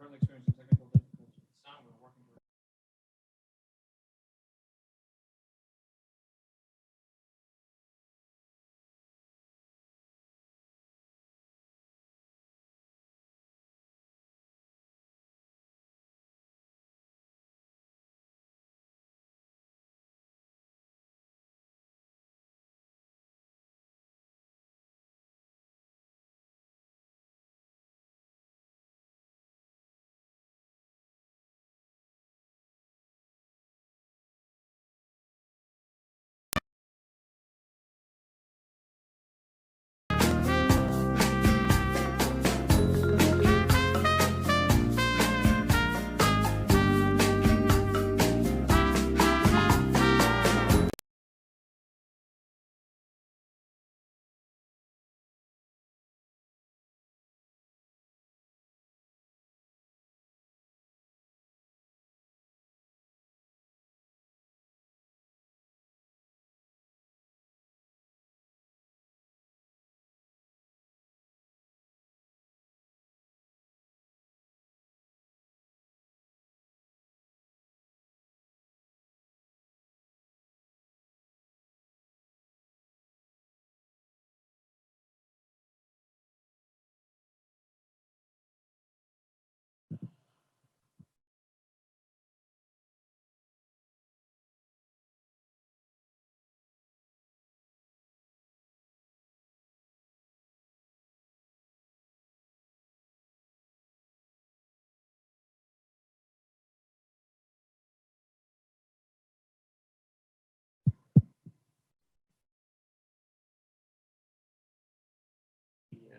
currently experiencing technical difficulties with the sound. We're working with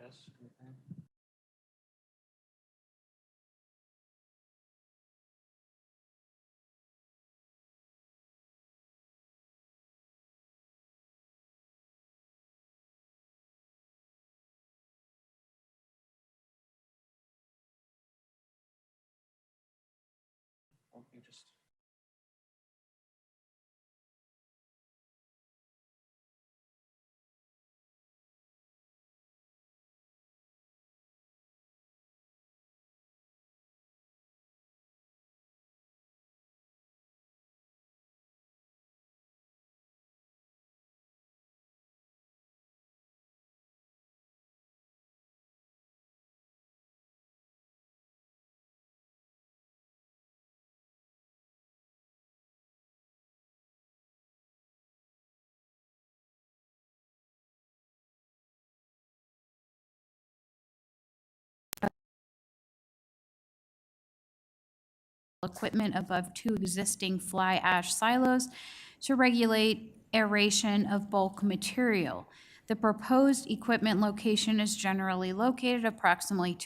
yes. Okay, just. Equipment above 2 existing fly ash silos to regulate aeration of bulk material. The proposed equipment location is generally located approximately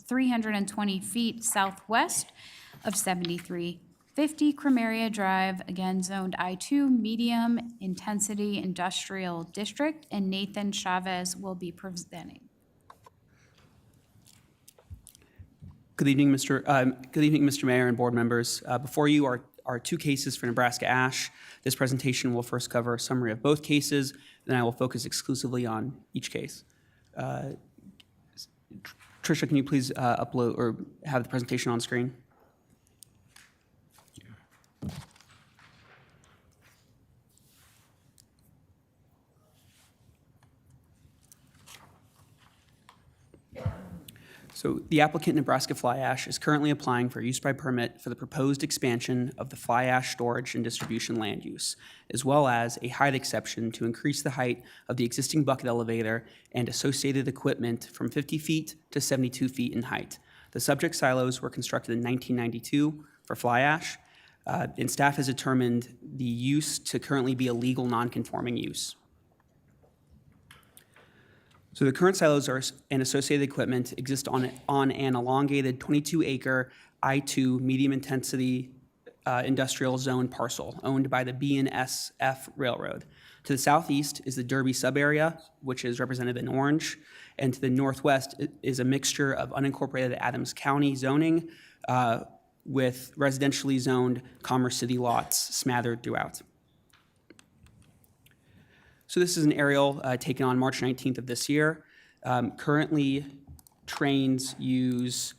320 feet southwest of 7350 Cremaria Drive, again zoned I-2, medium intensity industrial district, and Nathan Chavez will be presenting. Good evening, Mr. Mayor and board members. Before you are two cases for Nebraska Ash. This presentation will first cover a summary of both cases, then I will focus exclusively on each case. Tricia, can you please upload or have the presentation on screen? So the applicant, Nebraska Fly Ash, is currently applying for use by permit for the proposed expansion of the fly ash storage and distribution land use, as well as a height exception to increase the height of the existing bucket elevator and associated equipment from 50 feet to 72 feet in height. The subject silos were constructed in 1992 for fly ash, and staff has determined the use to currently be a legal non-conforming use. So the current silos and associated equipment exist on an elongated 22-acre I-2 medium-intensity industrial zone parcel owned by the BNSF Railroad. To the southeast is the Derby subarea, which is represented in orange, and to the northwest is a mixture of unincorporated Adams County zoning with residentially zoned Commerce City lots smattered throughout. So this is an aerial taken on March 19th of this year. Currently, trains use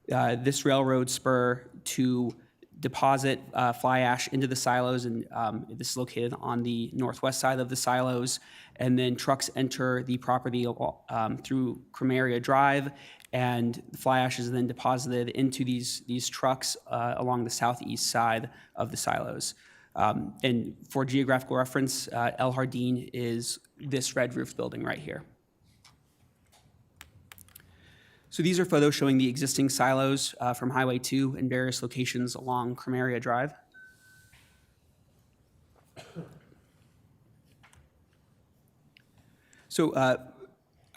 this railroad spur to deposit fly ash into the silos, and this is located on the northwest side of the silos. And then trucks enter the property through Cremeria Drive, and the fly ash is then deposited into these trucks along the southeast side of the silos. And for geographical reference, El Jardín is this red roof building right here. So these are photos showing the existing silos from Highway 2 in various locations along Cremeria Drive. So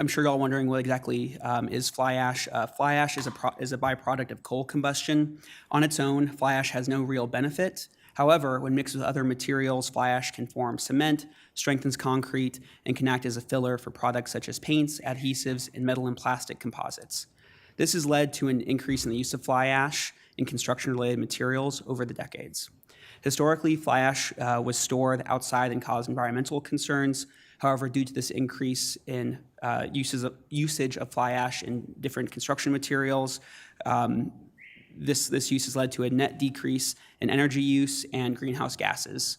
I'm sure you're all wondering what exactly is fly ash. Fly ash is a byproduct of coal combustion. On its own, fly ash has no real benefit. However, when mixed with other materials, fly ash can form cement, strengthens concrete, and can act as a filler for products such as paints, adhesives, and metal and plastic composites. This has led to an increase in the use of fly ash in construction-related materials over the decades. Historically, fly ash was stored outside and caused environmental concerns. However, due to this increase in usage of fly ash in different construction materials, this use has led to a net decrease in energy use and greenhouse gases.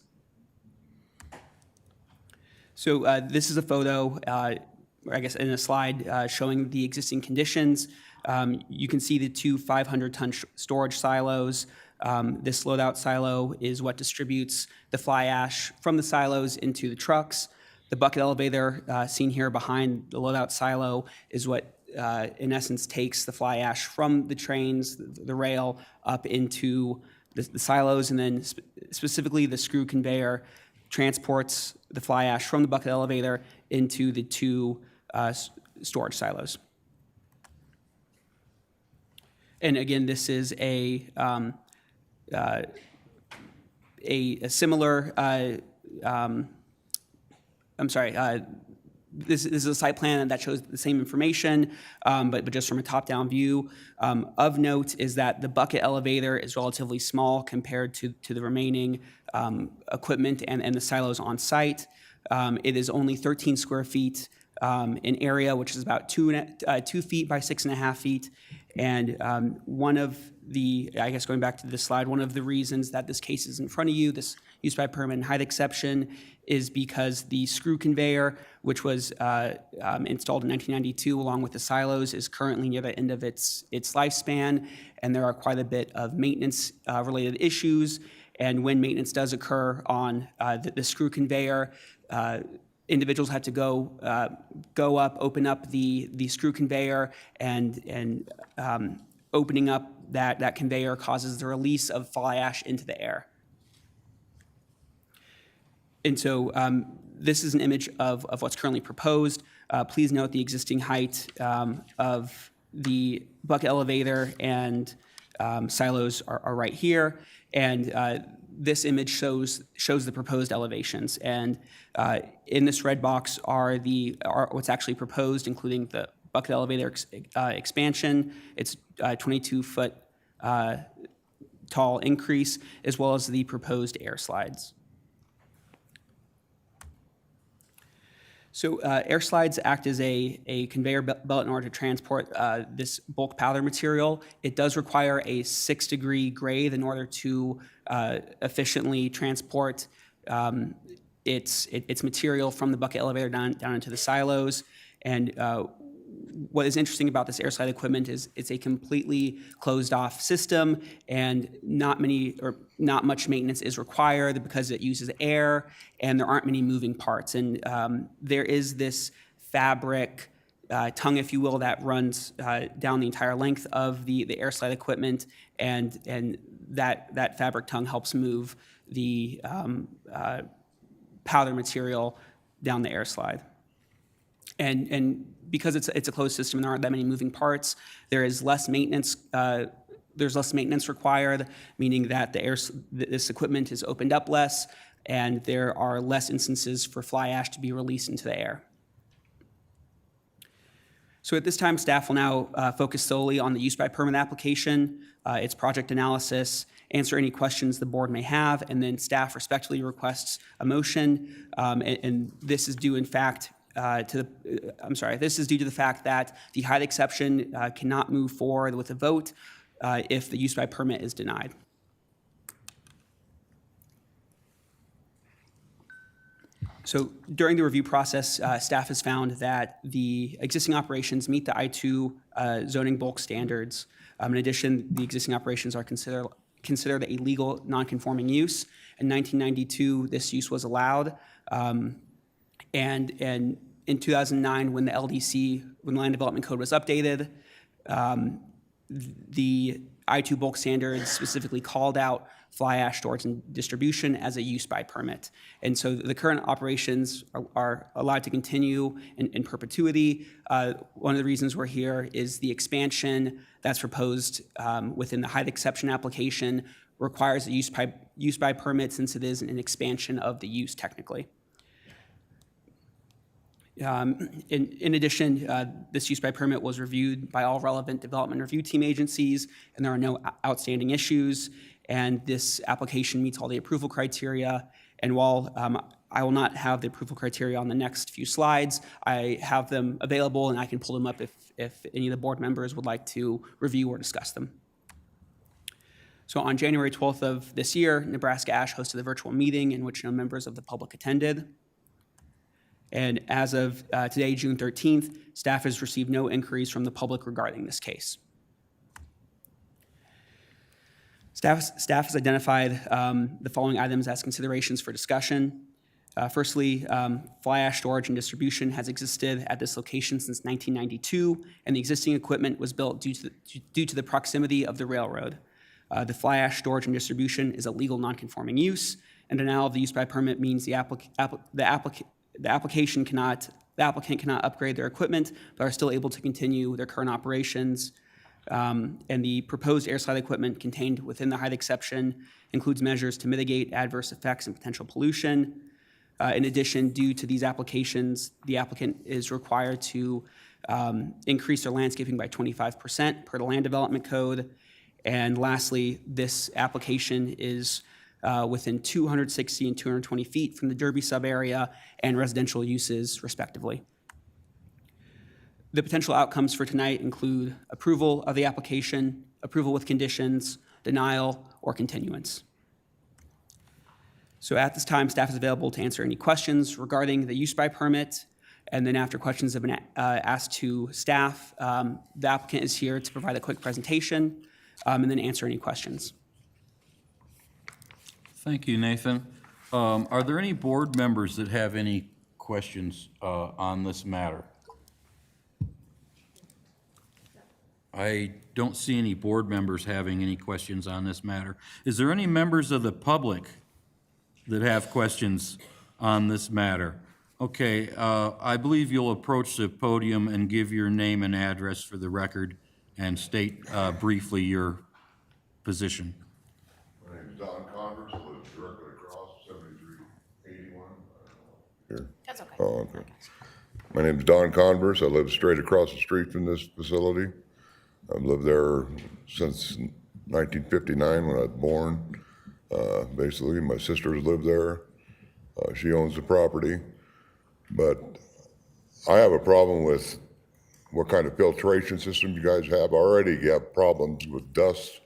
So this is a photo, I guess in a slide showing the existing conditions. You can see the two 500-ton storage silos. This loadout silo is what distributes the fly ash from the silos into the trucks. The bucket elevator seen here behind the loadout silo is what, in essence, takes the fly ash from the trains, the rail, up into the silos, and then specifically the screw conveyor transports the fly ash from the bucket elevator into the two storage silos. And again, this is a similar, this is a site plan that shows the same information, but just from a top-down view. Of note is that the bucket elevator is relatively small compared to the remaining equipment and the silos on site. It is only 13 square feet in area, which is about 2 feet by 6.5 feet. And one of the, I guess going back to this slide, one of the reasons that this case is in front of you, this use by permit and height exception, is because the screw conveyor, which was installed in 1992 along with the silos, is currently near the end of its lifespan, and there are quite a bit of maintenance related issues. And when maintenance does occur on the screw conveyor, individuals have to go up, open up the screw conveyor, and opening up that conveyor causes the release of fly ash into the air. And so this is an image of what's currently proposed. Please note the existing height of the bucket elevator and silos are right here. And this image shows the proposed elevations. And in this red box are what's actually proposed, including the bucket elevator expansion. It's 22-foot tall increase, as well as the proposed air slides. So air slides act as a conveyor belt in order to transport this bulk powder material. It does require a 6-degree grade in order to efficiently transport its material from the bucket elevator down into the silos. And what is interesting about this air slide equipment is it's a completely closed off system, and not much maintenance is required because it uses air and there aren't many moving parts. And there is this fabric tongue, if you will, that runs down the entire length of the air slide equipment, and that fabric tongue helps move the powder material down the air slide. And because it's a closed system and there aren't that many moving parts, there is less maintenance. There's less maintenance required, meaning that this equipment is opened up less, and there are less instances for fly ash to be released into the air. So at this time, staff will now focus solely on the use by permit application, its project analysis, answer any questions the board may have, and then staff respectfully requests a motion. And this is due, in fact, this is due to the fact that the height exception cannot move forward with a vote if the use by permit is denied. So during the review process, staff has found that the existing operations meet the I-2 zoning bulk standards. In addition, the existing operations are considered a legal nonconforming use. In 1992, this use was allowed. And in 2009, when the LDC, when the Land Development Code was updated, the I-2 bulk standards specifically called out fly ash storage and distribution as a use by permit. And so the current operations are allowed to continue in perpetuity. One of the reasons we're here is the expansion that's proposed within the height exception application requires a use by permit, since it is an expansion of the use technically. In addition, this use by permit was reviewed by all relevant development review team agencies, and there are no outstanding issues. And this application meets all the approval criteria. And while I will not have the approval criteria on the next few slides, I have them available, and I can pull them up if any of the board members would like to review or discuss them. So on January 12th of this year, Nebraska Ash hosted a virtual meeting in which no members of the public attended. And as of today, June 13th, staff has received no inquiries from the public regarding this case. Staff has identified the following items as considerations for discussion. Firstly, fly ash storage and distribution has existed at this location since 1992, and the existing equipment was built due to the proximity of the railroad. The fly ash storage and distribution is a legal nonconforming use, and denial of the use by permit means the applicant cannot upgrade their equipment, but are still able to continue their current operations. And the proposed air slide equipment contained within the height exception includes measures to mitigate adverse effects and potential pollution. In addition, due to these applications, the applicant is required to increase their landscaping by 25% per the Land Development Code. And lastly, this application is within 260 and 220 feet from the Derby sub-area and residential uses respectively. The potential outcomes for tonight include approval of the application, approval with conditions, denial, or continuance. So at this time, staff is available to answer any questions regarding the use by permit. And then after questions have been asked to staff, the applicant is here to provide a quick presentation and then answer any questions. Thank you, Nathan. Are there any board members that have any questions on this matter? I don't see any board members having any questions on this matter. Is there any members of the public that have questions on this matter? Okay, I believe you'll approach the podium and give your name and address for the record and state briefly your position. My name is Don Converse, I live directly across 7381. Here. That's okay. Oh, okay. My name is Don Converse, I live straight across the street from this facility. I've lived there since 1959 when I was born. Basically, my sisters live there. She owns the property. But I have a problem with what kind of filtration system you guys have. I already have problems with dust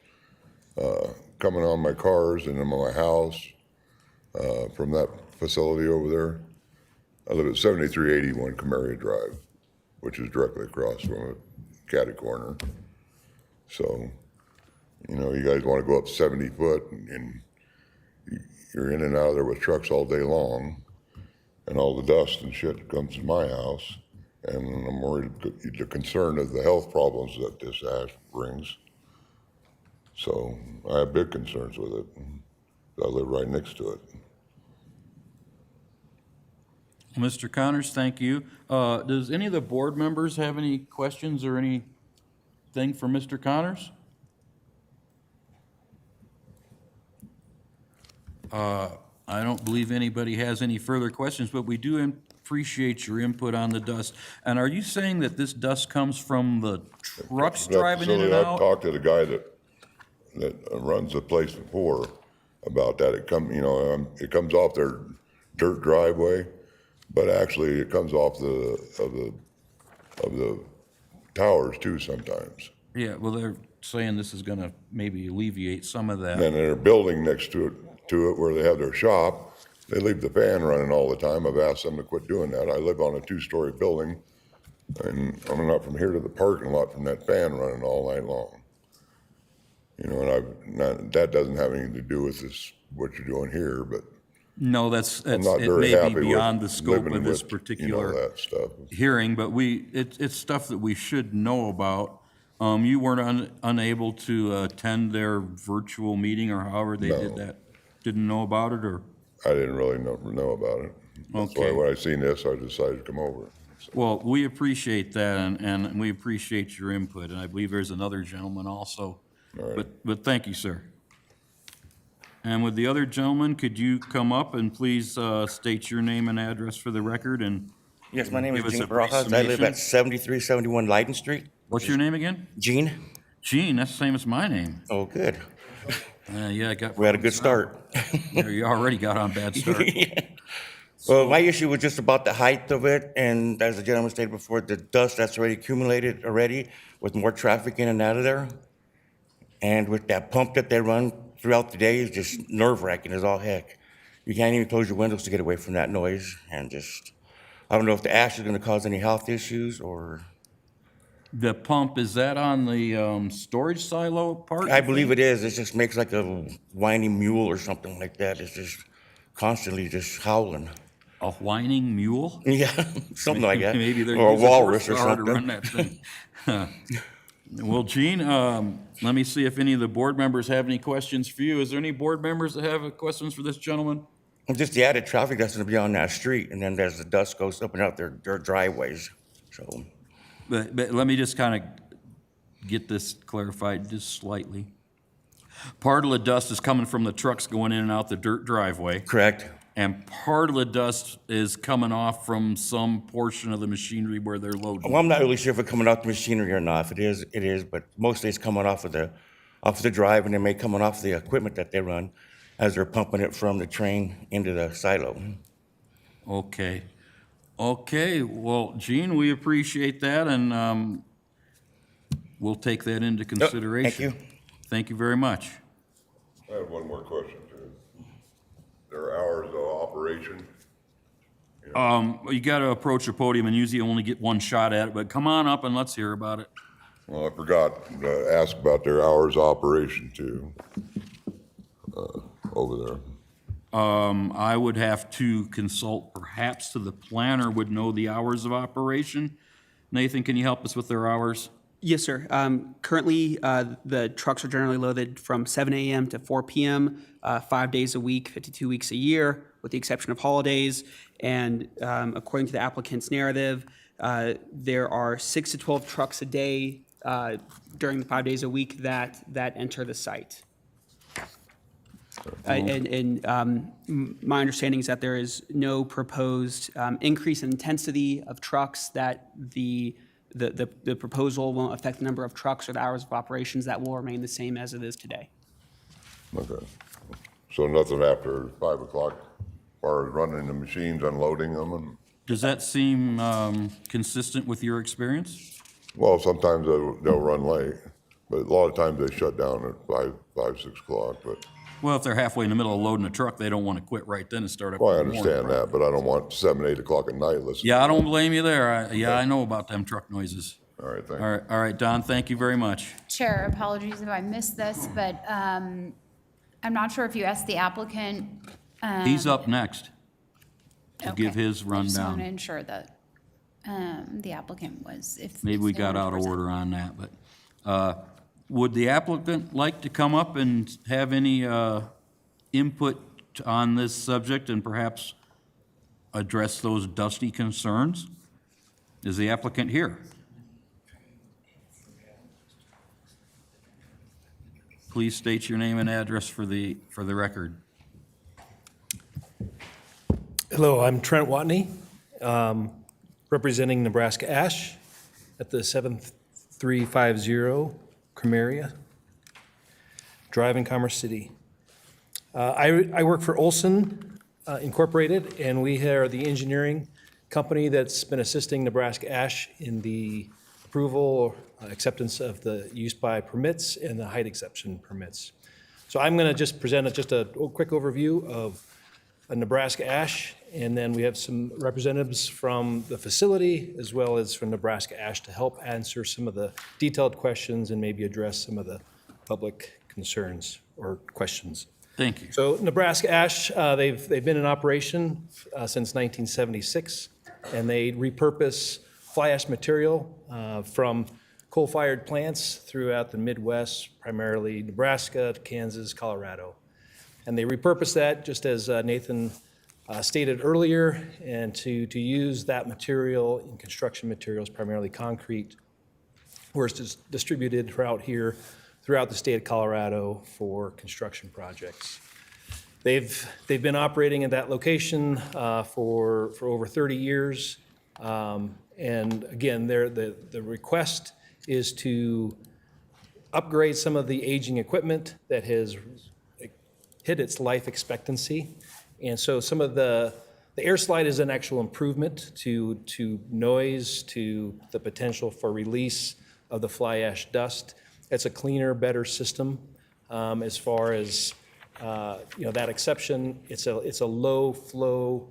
coming on my cars and in my house from that facility over there. I live at 7381 Camaria Drive, which is directly across from it, catty corner. So, you know, you guys want to go up 70 foot and you're in and out of there with trucks all day long, and all the dust and shit comes to my house, and I'm worried, the concern of the health problems that this ash brings. So I have big concerns with it. I live right next to it. Mr. Connors, thank you. Does any of the board members have any questions or anything for Mr. Connors? I don't believe anybody has any further questions, but we do appreciate your input on the dust. And are you saying that this dust comes from the trucks driving in and I've out? talked to the guy that runs the place before about that. It comes off their dirt driveway, but actually it comes off of the towers too sometimes. Yeah, well, saying this is gonna maybe alleviate some of that. And they're building next to it where they have their shop. They leave the fan running all the time. I've asked them to quit doing that. I live on a 2-story building, and I'm not from here to the parking lot from that fan running all night long. You know, and that doesn't have anything to do with this, what you're doing here, but No, I'm it not very may happy be with beyond the scope living of this with, you know, particular that stuff. hearing, but it's stuff that we should know about. You weren't unable to attend their virtual meeting or however they did No. that? Didn't know about it, or? I didn't really know about it. That's why Okay. when I seen this, I decided to come over. Well, we appreciate that, and we appreciate your input, and I believe there's another gentleman also. But thank you, sir. And with the other gentleman, could you come up and please state your name and address for the record, and Yes, my name Give is us Gene a brief Barajas. I live summation. at 7371 Leiden Street. what's your name again? Gene? Gene, that's the same as my name. Oh, good. Yeah, I got. We had a good start. Yeah, you already got on bad start. Well, my issue was just about the height of it, and as the gentleman stated before, the dust that's already accumulated already with more traffic in and out of there. And with that pump that they run throughout the day is just nerve-wracking as all heck. You can't even close your windows to get away from that noise, and just, I don't know if the ash is gonna cause any health issues or, The pump, is that on the storage silo part? I believe it is. It just makes like a whining mule or something like that. It's just constantly just howling. A whining mule? Yeah, something like that. Maybe they're Or a using walrus or horsepower to run something. that thing. Well, Gene, let me see if any of the board members have any questions for you. Is there any board members that have questions for this gentleman? And just the added traffic that's gonna be on that street, and then as the dust goes up and out their driveways, so. But let me just kind of get this clarified just slightly. Part of the dust is coming from the trucks going in and out the dirt driveway, Correct. and part of the dust is coming off from some portion of the machinery where they're loading. Well, I'm not really sure if it's coming off the machinery or not. If it is, it is, but mostly it's coming off of the drive, and it may coming off the equipment that they run as they're pumping it from the train into the silo. Okay. Okay, well, Gene, we appreciate that, and we'll take that into consideration. Thank you. Thank you very much. I have one more question too. Their hours of operation, You got to approach the podium and usually only get one shot at it, but come on up and let's hear about it. well, I forgot to ask about their hours of operation too, over there. I would have to consult, perhaps to the planner would know the hours of operation. Nathan, can you help us with their hours? Yes, sir. Currently, the trucks are generally loaded from 7 a.m. to 4 p.m., 5 days a week, 52 weeks a year, with the exception of holidays. And according to the applicant's narrative, there are 6 to 12 trucks a day during the 5 days a week that enter the site. My understanding is that there is no proposed increase in intensity of trucks, that the proposal won't affect the number of trucks or the hours of operations. That will remain the same as it is today. Okay. So nothing after 5 o'clock, as far as running the machines, unloading them and, Does that seem consistent with your experience? well, sometimes they'll run late, but a lot of times they shut down at 5, 6 o'clock, but, Well, if they're halfway in the middle of loading a truck, they don't want to quit right then and start up. well, I in the morning. understand that, but I don't want 7, 8 o'clock at night listening. Yeah, I don't blame you there. I know about them truck noises. All right, thank All you. right, all right, Don, thank you very much. Chair, apologies if I missed this, but I'm not sure if you asked the applicant. He's up next to give Okay. his I just want to rundown. ensure that the applicant was, if. Maybe we if they got wanted to out of present. order on that, but would the applicant like to come up and have any input on this subject and perhaps address those dusty concerns? Is the applicant here? Please state your name and address for the record. Hello, I'm Trent Watney, representing Nebraska Ash at the 7350 Cremeria Drive in Commerce City. I work for Olson Incorporated, and we are the engineering company that's been assisting Nebraska Ash in the approval, acceptance of the use by permits and the height exception permits. So I'm going to just present just a quick overview of Nebraska Ash, and then we have some representatives from the facility as well as from Nebraska Ash to help answer some of the detailed questions and maybe address some of the public concerns or questions. Thank you. So Nebraska Ash, they've been in operation since 1976, and they repurpose fly ash material from coal-fired plants throughout the Midwest, primarily Nebraska, Kansas, Colorado. And they repurpose that, just as Nathan stated earlier, and to use that material in construction materials, primarily concrete, where it's distributed throughout the state of Colorado for construction projects. They've been operating at that location for over 30 years. And again, the request is to upgrade some of the aging equipment that has hit its life expectancy. And so some of the air slide is an actual improvement to noise, to the potential for release of the fly ash dust. It's a cleaner, better system as far as that exception. It's a low flow,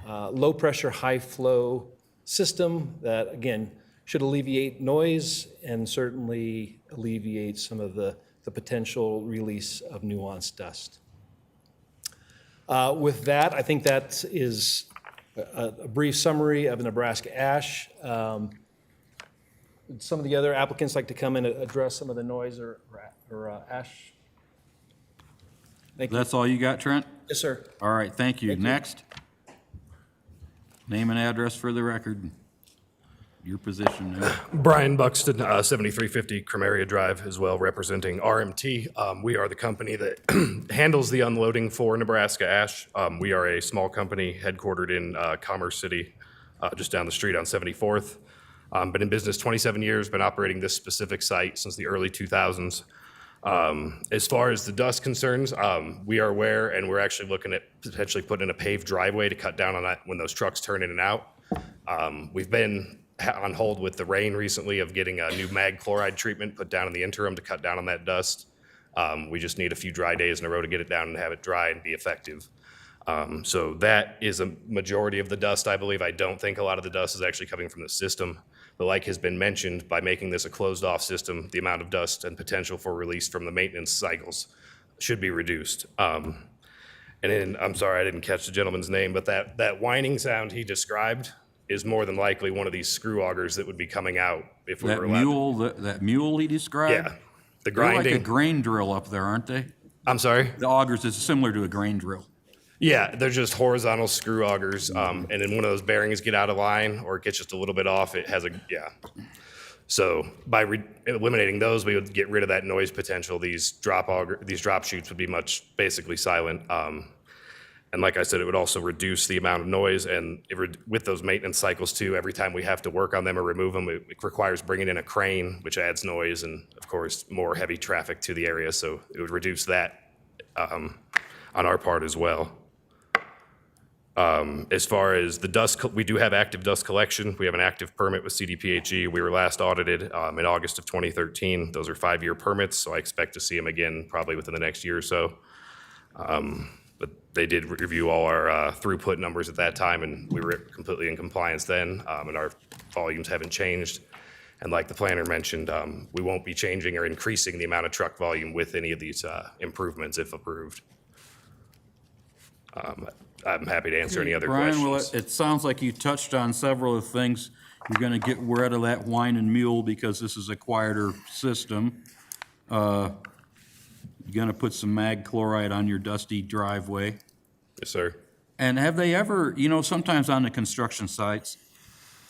low pressure, high flow system that, again, should alleviate noise and certainly alleviate some of the potential release of nuanced dust. With that, I think that is a brief summary of Nebraska Ash. Would some of the other applicants like to come in and address some of the noise or ash? Thank you. That's all you got, Trent? Yes, sir. All right, thank you. Next. Name and address for the record. Your position now. Brian Buxton, 7350 Cremeria Drive as well, representing RMT. We are the company that handles the unloading for Nebraska Ash. We are a small company headquartered in Commerce City, just down the street on 74th. Been in business 27 years, been operating this specific site since the early 2000s. As far as the dust concerns, we are aware, and we're actually looking at potentially putting in a paved driveway to cut down on that when those trucks turn in and out. We've been on hold with the rain recently of getting a new mag chloride treatment put down in the interim to cut down on that dust. We just need a few dry days in a row to get it down and have it dry and be effective. So that is a majority of the dust, I believe. I don't think a lot of the dust is actually coming from the system. But like has been mentioned, by making this a closed-off system, the amount of dust and potential for release from the maintenance cycles should be reduced. And then, I'm sorry, I didn't catch the gentleman's name, but that whining sound he described is more than likely one of these screw augers that would be coming out if we were allowed. That mule he described? Yeah, the They're like a grinding. grain drill up there, aren't they? I'm sorry? The augers is similar to a grain drill. Yeah, they're just horizontal screw augers, and then one of those bearings get out of line or it gets just a little bit off, it has So by eliminating those, we would get rid of that noise potential. These drop chutes would be basically silent. And like I said, it would also reduce the amount of noise, and with those maintenance cycles too, every time we have to work on them or remove them, it requires bringing in a crane, which adds noise and of course more heavy traffic to the area. So it would reduce that on our part as well. As far as the dust, we do have active dust collection. We have an active permit with CDPHE. We were last audited in August of 2013. Those are 5-year permits, so I expect to see them again probably within the next year or so. But they did review all our throughput numbers at that time, and we were completely in compliance then, and our volumes haven't changed. And like the planner mentioned, we won't be changing or increasing the amount of truck volume with any of these improvements if approved. I'm happy to answer any other Brian, well, questions. it sounds like you touched on several of the things. You're going to get rid of that whine and mule because this is a quieter system. You're going to put some mag chloride on your dusty driveway. Yes, sir. And have they ever, sometimes on the construction sites,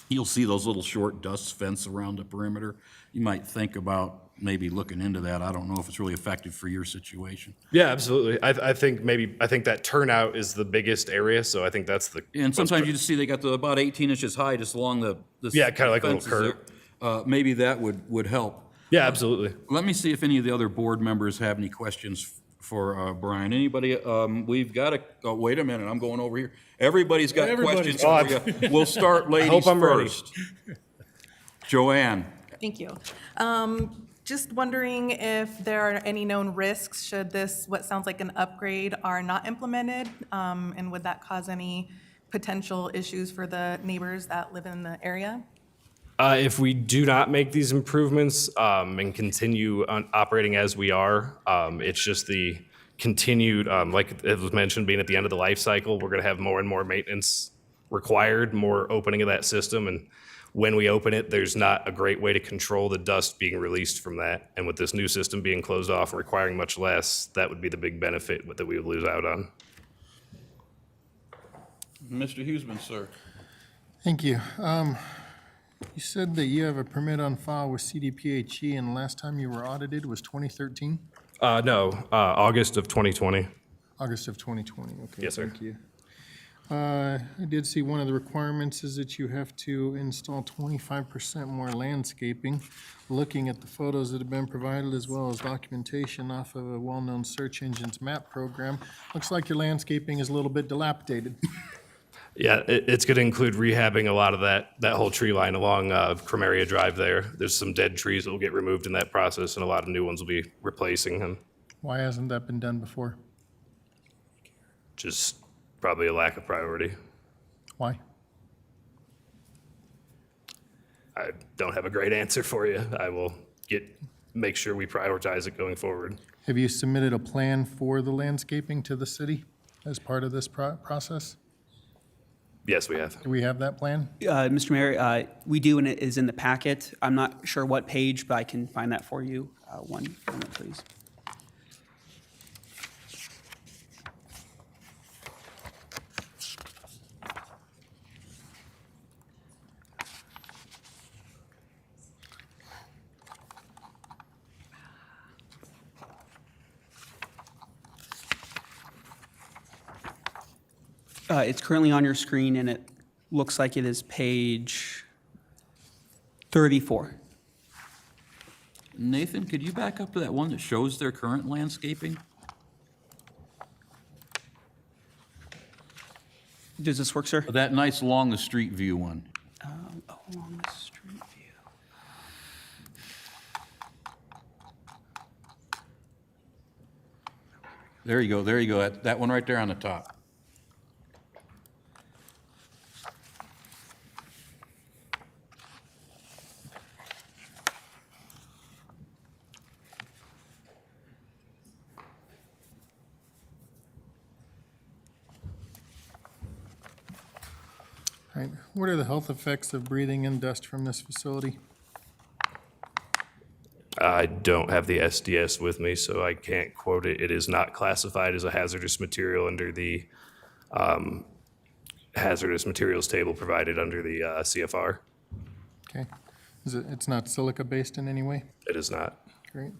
you'll see those little short dust fence around the perimeter. You might think about maybe looking into that. I don't know if it's really effective for your situation. Yeah, absolutely. I think that turnout is the biggest area, so I think that's the. And sometimes you just see they got about 18 inches high just along the Yeah, kinda like a little fences there. Maybe that would help. Yeah, absolutely. Let me see if any of the other board members have any questions for Brian. Anybody? We've got oh, wait a minute, I'm going over here. Everybody's got questions for you. We'll start ladies hope I'm ready. first. Joanne, Thank you. Just wondering if there are any known risks should this, what sounds like an upgrade, are not implemented? And would that cause any potential issues for the neighbors that live in the area? If we do not make these improvements and continue on operating as we are, it's just the continued, like it was mentioned, being at the end of the life cycle, we're going to have more and more maintenance required, more opening of that system. And when we open it, there's not a great way to control the dust being released from that. And with this new system being closed off and requiring much less, that would be the big benefit that we would lose out on. Mr. Huesman, sir. Thank you. You said that you have a permit on file with CDPHE, and the last time you were audited was 2013? No, August of 2020. August of 2020, okay. Yes, sir. Thank you. I did see one of the requirements is that you have to install 25% more landscaping. Looking at the photos that have been provided, as well as documentation off of a well-known search engine's map program, looks like your landscaping is a little bit dilapidated. Yeah, it's going to include rehabbing a lot of that whole tree line along Cremeria Drive there. There's some dead trees that will get removed in that process, and a lot of new ones will be replacing them. Why hasn't that been done before? Just probably a lack of priority. Why? I don't have a great answer for you. I will make sure we prioritize it going forward. Have you submitted a plan for the landscaping to the city as part of this process? Yes, we have. Do we have that plan? Mr. Mayor, we do, and it is in the packet. I'm not sure what page, but I can find that for you. One moment, please. It's currently on your screen, and it looks like it is page 34. Nathan, could you back up to that one that shows their current landscaping? Does this work, sir? That nice along the street view one. Along the street view. There you go, there you go. That one right there on the top. Right. What are the health effects of breathing in dust from this facility? I don't have the SDS with me, so I can't quote it. It is not classified as a hazardous material under the hazardous materials table provided under the CFR. Okay. It's not silica-based in any way? It is not. Great.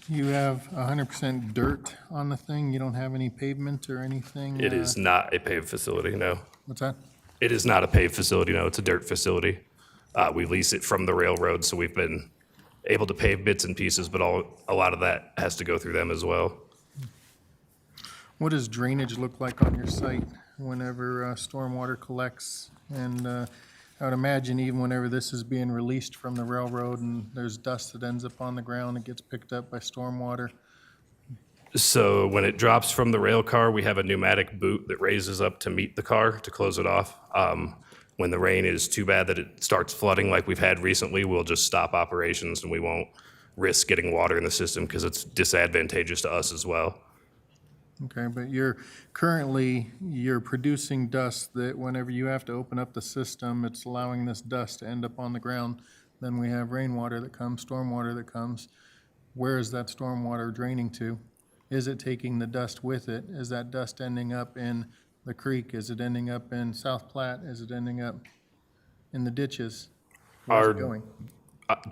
You have 100% dirt on the thing? You don't have any pavement or anything? It is not a paved facility, no. What's that? It is not a paved facility, no. It's a dirt facility. We lease it from the railroad, so we've been able to pave bits and pieces, but a lot of that has to go through them as well. What does drainage look like on your site whenever stormwater collects? And I would imagine even whenever this is being released from the railroad and there's dust that ends up on the ground, it gets picked up by stormwater. So when it drops from the rail car, we have a pneumatic boot that raises up to meet the car to close it off. When the rain is too bad that it starts flooding like we've had recently, we'll just stop operations and we won't risk getting water in the system because it's disadvantageous to us as well. Okay, but you're producing dust that whenever you have to open up the system, it's allowing this dust to end up on the ground. Then we have rainwater that comes, stormwater that comes. Where is that stormwater draining to? Is it taking the dust with it? Is that dust ending up in the creek? Is it ending up in South Platte? Is it ending up in the ditches? Where's it going?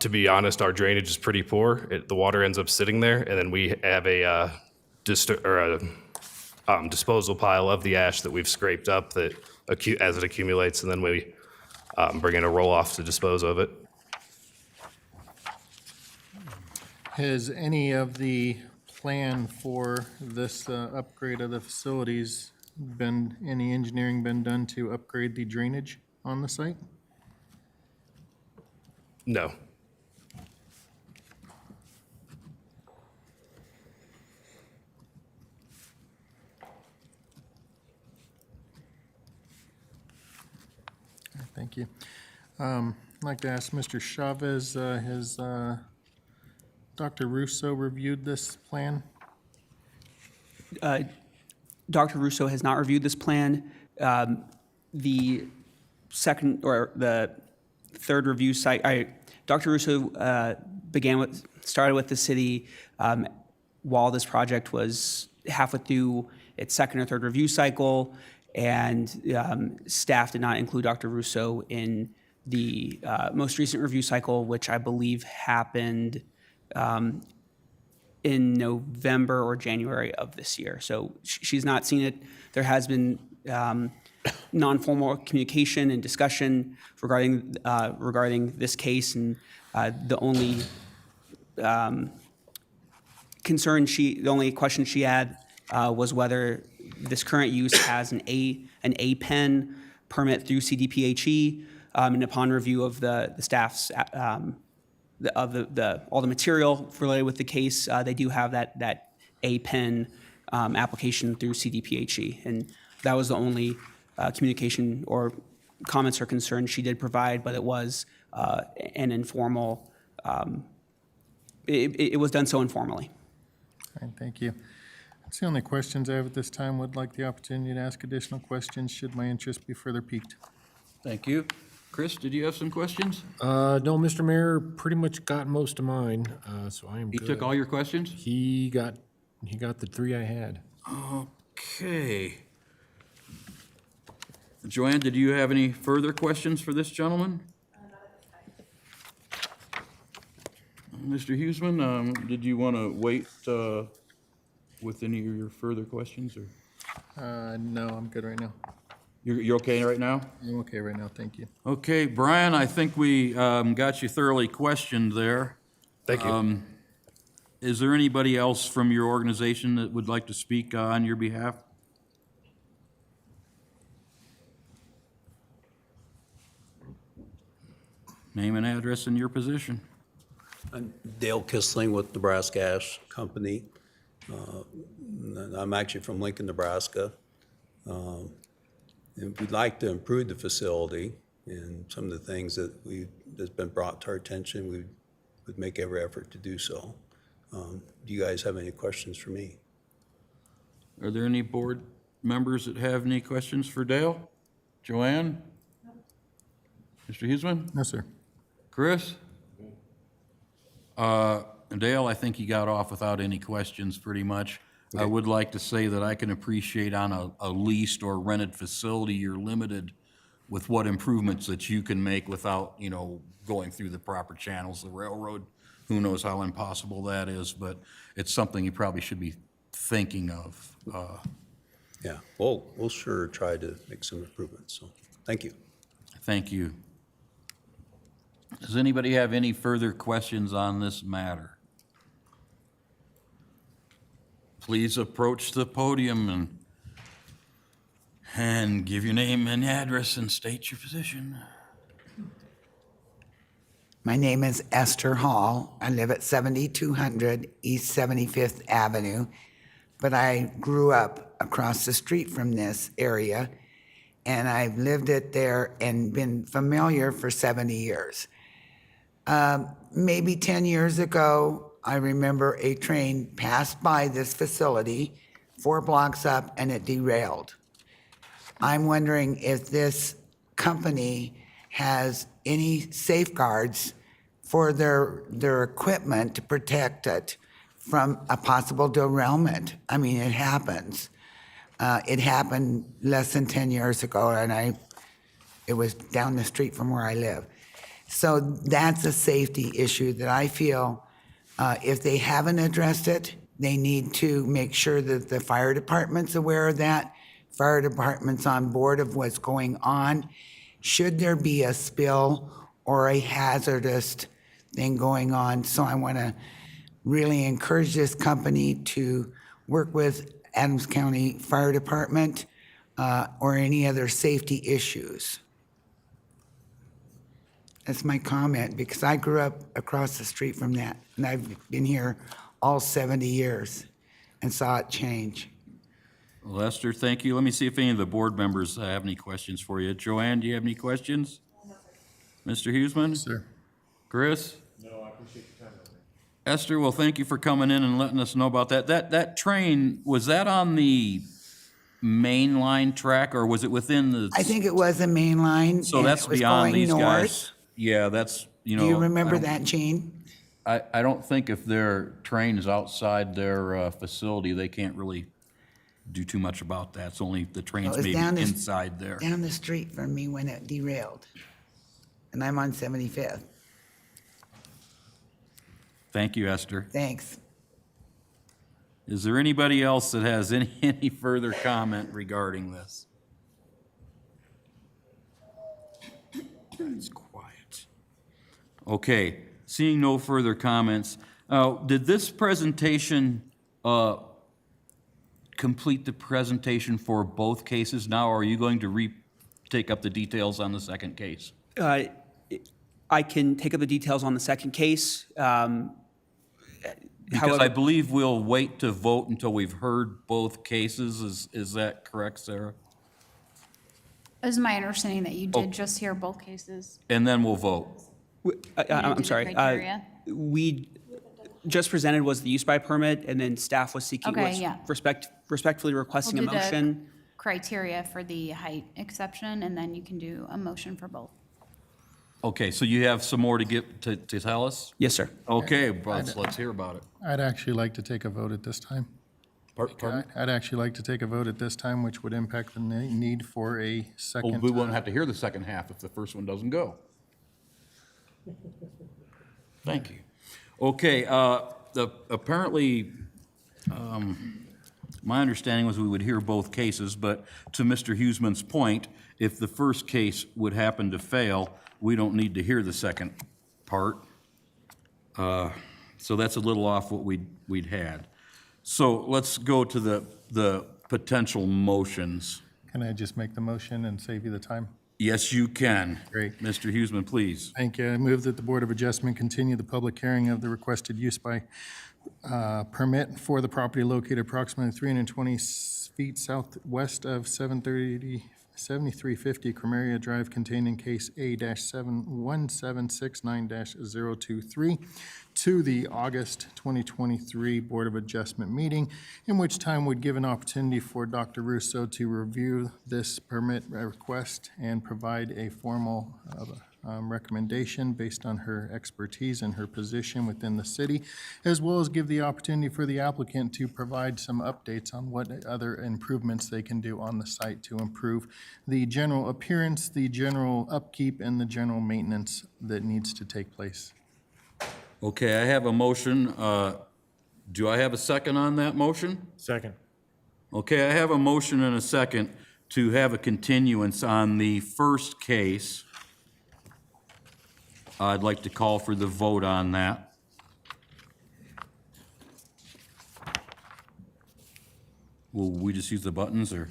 To be honest, our drainage is pretty poor. The water ends up sitting there, and then we have a disposal pile of the ash that we've scraped up that as it accumulates, and then we bring in a roll-off to dispose of it. Has any of the plan for this upgrade of the facilities any engineering been done to upgrade the drainage on the site? No. Thank you. I'd like to ask Mr. Chavez, has Dr. Russo reviewed this plan? Dr. Russo has not reviewed this plan. The second or the third review site, Dr. Russo started with the city while this project was halfway through its second or third review cycle, and staff did not include Dr. Russo in the most recent review cycle, which I believe happened in November or January of this year. So she's not seen it. There has been non-formal communication and discussion regarding this case, and the only the only question she had was whether this current use has an A-Pen permit through CDPHE, and upon review of the staff's all the material related with the case, they do have that A-Pen application through CDPHE, and that was the only communication or comments or concerns she did provide, but it was an informal. It was done so informally. All right, thank you. That's the only questions I have at this time. Would like the opportunity to ask additional questions should my interest be further piqued. Thank you. Chris, did you have some questions? No, Mr. Mayor, pretty much got most of mine, so I am He good. took all your questions? He got the three I had. Okay. Joanne, did you have any further questions for this gentleman? Mr. Huesman, did you want to wait with any of your further questions, or No, I'm good right now. you're okay right now? I'm okay right now, thank you. Okay, Brian, I think we got you thoroughly questioned there. Thank you. Is there anybody else from your organization that would like to speak on your behalf? Name and address and your position. I'm Dale Kissling with Nebraska Ash Company. I'm actually from Lincoln, Nebraska. And we'd like to improve the facility, and some of the things that's been brought to our attention, we would make every effort to do so. Do you guys have any questions for me? Are there any board members that have any questions for Dale? Joanne? Mr. Huesman? No, sir. Chris? Dale, I think you got off without any questions, pretty much. I would like to say that I can appreciate on a leased or rented facility, you're limited with what improvements that you can make without, going through the proper channels, the railroad. Who knows how impossible that is, but it's something you probably should be thinking of. Yeah, we'll sure try to make some improvements, so thank you. Thank you. Does anybody have any further questions on this matter? Please approach the podium and give your name and address and state your position. My name is Esther Hall. I live at 7200 East 75th Avenue, but I grew up across the street from this area, and I've lived it there and been familiar for 70 years. Maybe 10 years ago, I remember a train passed by this facility 4 blocks up and it derailed. I'm wondering if this company has any safeguards for their equipment to protect it from a possible derailment. I mean, it happens. It happened less than 10 years ago, and it was down the street from where I live. So that's a safety issue that I feel if they haven't addressed it, they need to make sure that the fire department's aware of that. Fire department's on board of what's going on. Should there be a spill or a hazardous thing going on? So I want to really encourage this company to work with Adams County Fire Department or any other safety issues. That's my comment, because I grew up across the street from that, and I've been here all 70 years and saw it change. Lester, thank you. Let me see if any of the board members have any questions for you. Joanne, do you have any questions? Mr. Huesman? Sir. Chris? No, I appreciate your time. Esther, well, thank you for coming in and letting us know about that. That train, was that on the main line track, or was it within the? I think it was a main line. So and that's it was beyond going these north. guys? Yeah, that's, you know. Do you I remember don't- that, Gene? I don't think if their train is outside their facility, they can't really do too much about that. It's only the train's It was maybe down this- inside there. Down the street from me when it derailed. And I'm on 75th. Thank you, Esther. Thanks. Is there anybody else that has any further comment regarding this? It's quiet. Okay, seeing no further comments, did this presentation complete the presentation for both cases now, or are you going to take up the details on the second case? I can take up the details on the second case. Because I However, believe we'll wait to vote until we've heard both cases. Is that correct, Sarah? It was my understanding that you did just hear both cases. And then we'll vote. I'm do the sorry. criteria? We just presented was the use by permit, and then staff was seeking, Okay, was yeah. respectfully requesting a We'll do the motion. criteria for the height exception, and then you can do a motion for both. Okay, so you have some more to tell us? Yes, sir. Okay, let's hear about it. I'd actually like to take a vote at this time. Pardon? I'd actually like to take a vote at this time, which would impact the need for a Well, second. we won't have to hear the second half if the first one doesn't go. Thank you. Okay, apparently, my understanding was we would hear both cases, but to Mr. Huesman's point, if the first case would happen to fail, we don't need to hear the second part. So that's a little off what we'd had. So let's go to the potential motions. Can I just make the motion and save you the time? Yes, you can. Great. Mr. Huesman, please. Thank you. I move that the Board of Adjustment continue the public hearing of the requested use by permit for the property located approximately 320 feet southwest of 7350 Cramaria Drive containing case A-1769-023 to the August 2023 Board of Adjustment meeting, in which time would give an opportunity for Dr. Russo to review this permit request and provide a formal recommendation based on her expertise and her position within the city, as well as give the opportunity for the applicant to provide some updates on what other improvements they can do on the site to improve the general appearance, the general upkeep, and the general maintenance that needs to take place. Okay, I have a motion. Do I have a second on that motion? Second. Okay, I have a motion and a second to have a continuance on the first case. I'd like to call for the vote on that. Will we just use the buttons, or?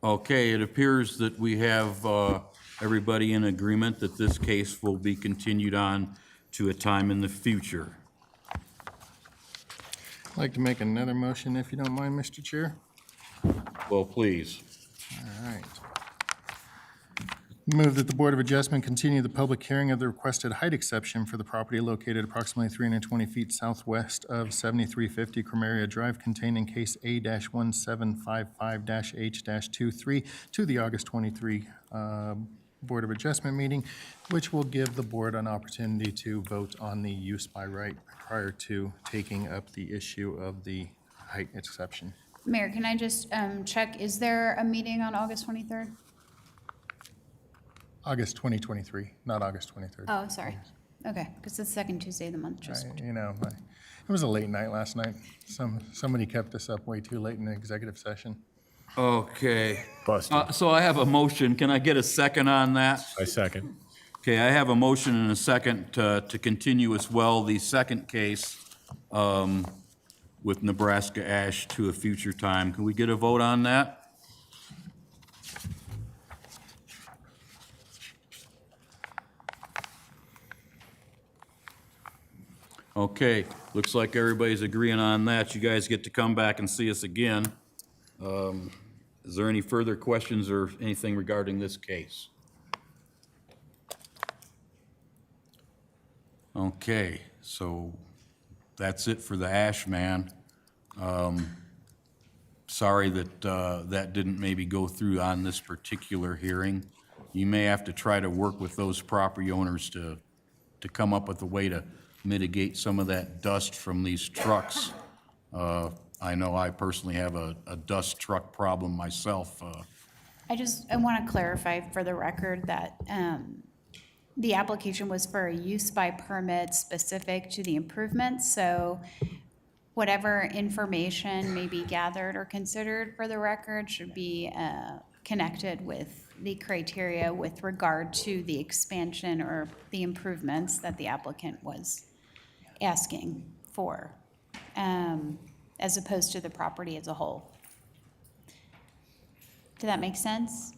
Okay, it appears that we have everybody in agreement that this case will be continued on to a time in the future. I'd like to make another motion, if you don't mind, Mr. Chair. Well, please. All right. Move that the Board of Adjustment continue the public hearing of the requested height exception for the property located approximately 320 feet southwest of 7350 Cramaria Drive containing case A-1755-H-23 to the August 23 Board of Adjustment meeting, which will give the board an opportunity to vote on the use by right prior to taking up the issue of the height exception. Mayor, can I just check, is there a meeting on August 23rd? August 2023, not August 23rd. Oh, sorry. Okay, because it's the second Tuesday of the month, just. You know, it was a late night last night. Somebody kept us up way too late in the executive session. Okay. Busted. So I have a motion. Can I get a second on that? I second. Okay, I have a motion and a second to continue as well the second case with Nebraska Ash to a future time. Can we get a vote on that? Okay, looks like everybody's agreeing on that. You guys get to come back and see us again. Is there any further questions or anything regarding this case? Okay, so that's it for the Ash Man. Sorry that that didn't maybe go through on this particular hearing. You may have to try to work with those property owners to come up with a way to mitigate some of that dust from these trucks. I know I personally have a dust truck problem myself. I want to clarify for the record that the application was for a use by permit specific to the improvements, so whatever information may be gathered or considered for the record should be connected with the criteria with regard to the expansion or the improvements that the applicant was asking for, as opposed to the property as a whole. Did that make sense?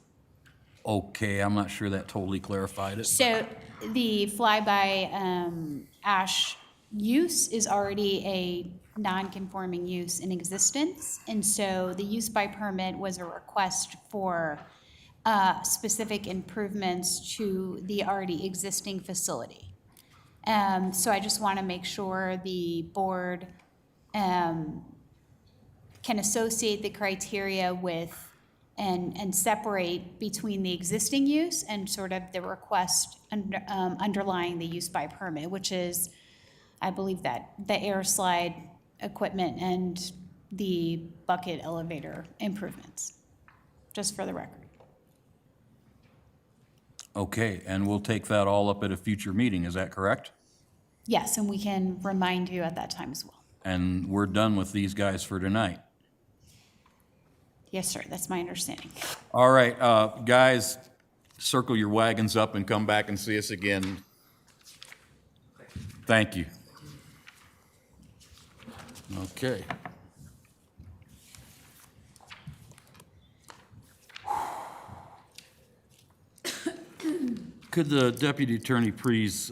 Okay, I'm not sure that totally clarified it. So the flyby ash use is already a non-conforming use in existence, and so the use by permit was a request for specific improvements to the already existing facility. So I just want to make sure the board can associate the criteria with and separate between the existing use and sort of the request underlying the use by permit, which is, I believe, that the air slide equipment and the bucket elevator improvements, just for the record. Okay, and we'll take that all up at a future meeting, is that correct? Yes, and we can remind you at that time as well. And we're done with these guys for tonight. Yes, sir, that's my understanding. All right, guys, circle your wagons up and come back and see us again. Thank you. Okay. Could the deputy attorney please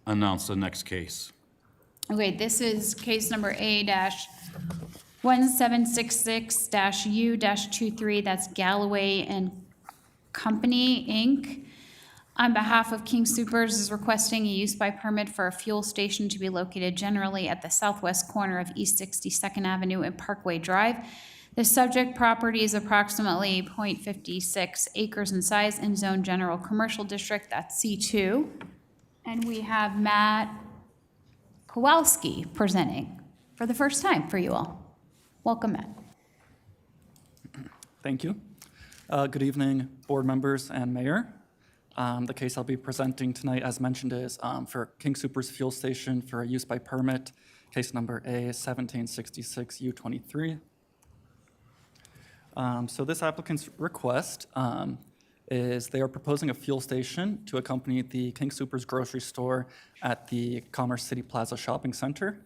announce the next case? Okay, this is case number A-1766-U-23, that's Galloway and Company, Inc. On behalf of King Soopers is requesting a use by permit for a fuel station to be located generally at the southwest corner of East 62nd Avenue and Parkway Drive. The subject property is approximately .56 acres in size and zone general commercial district, that's C2. And we have Matt Kowalski presenting for the first time for you all. Welcome, Matt. Thank you. Good evening, board members and mayor. The case I'll be presenting tonight, as mentioned, is for King Soopers Fuel Station for a use by permit, case number A-1766-U23. So this applicant's request is they are proposing a fuel station to accompany the King Soopers grocery store at the Commerce City Plaza Shopping Center.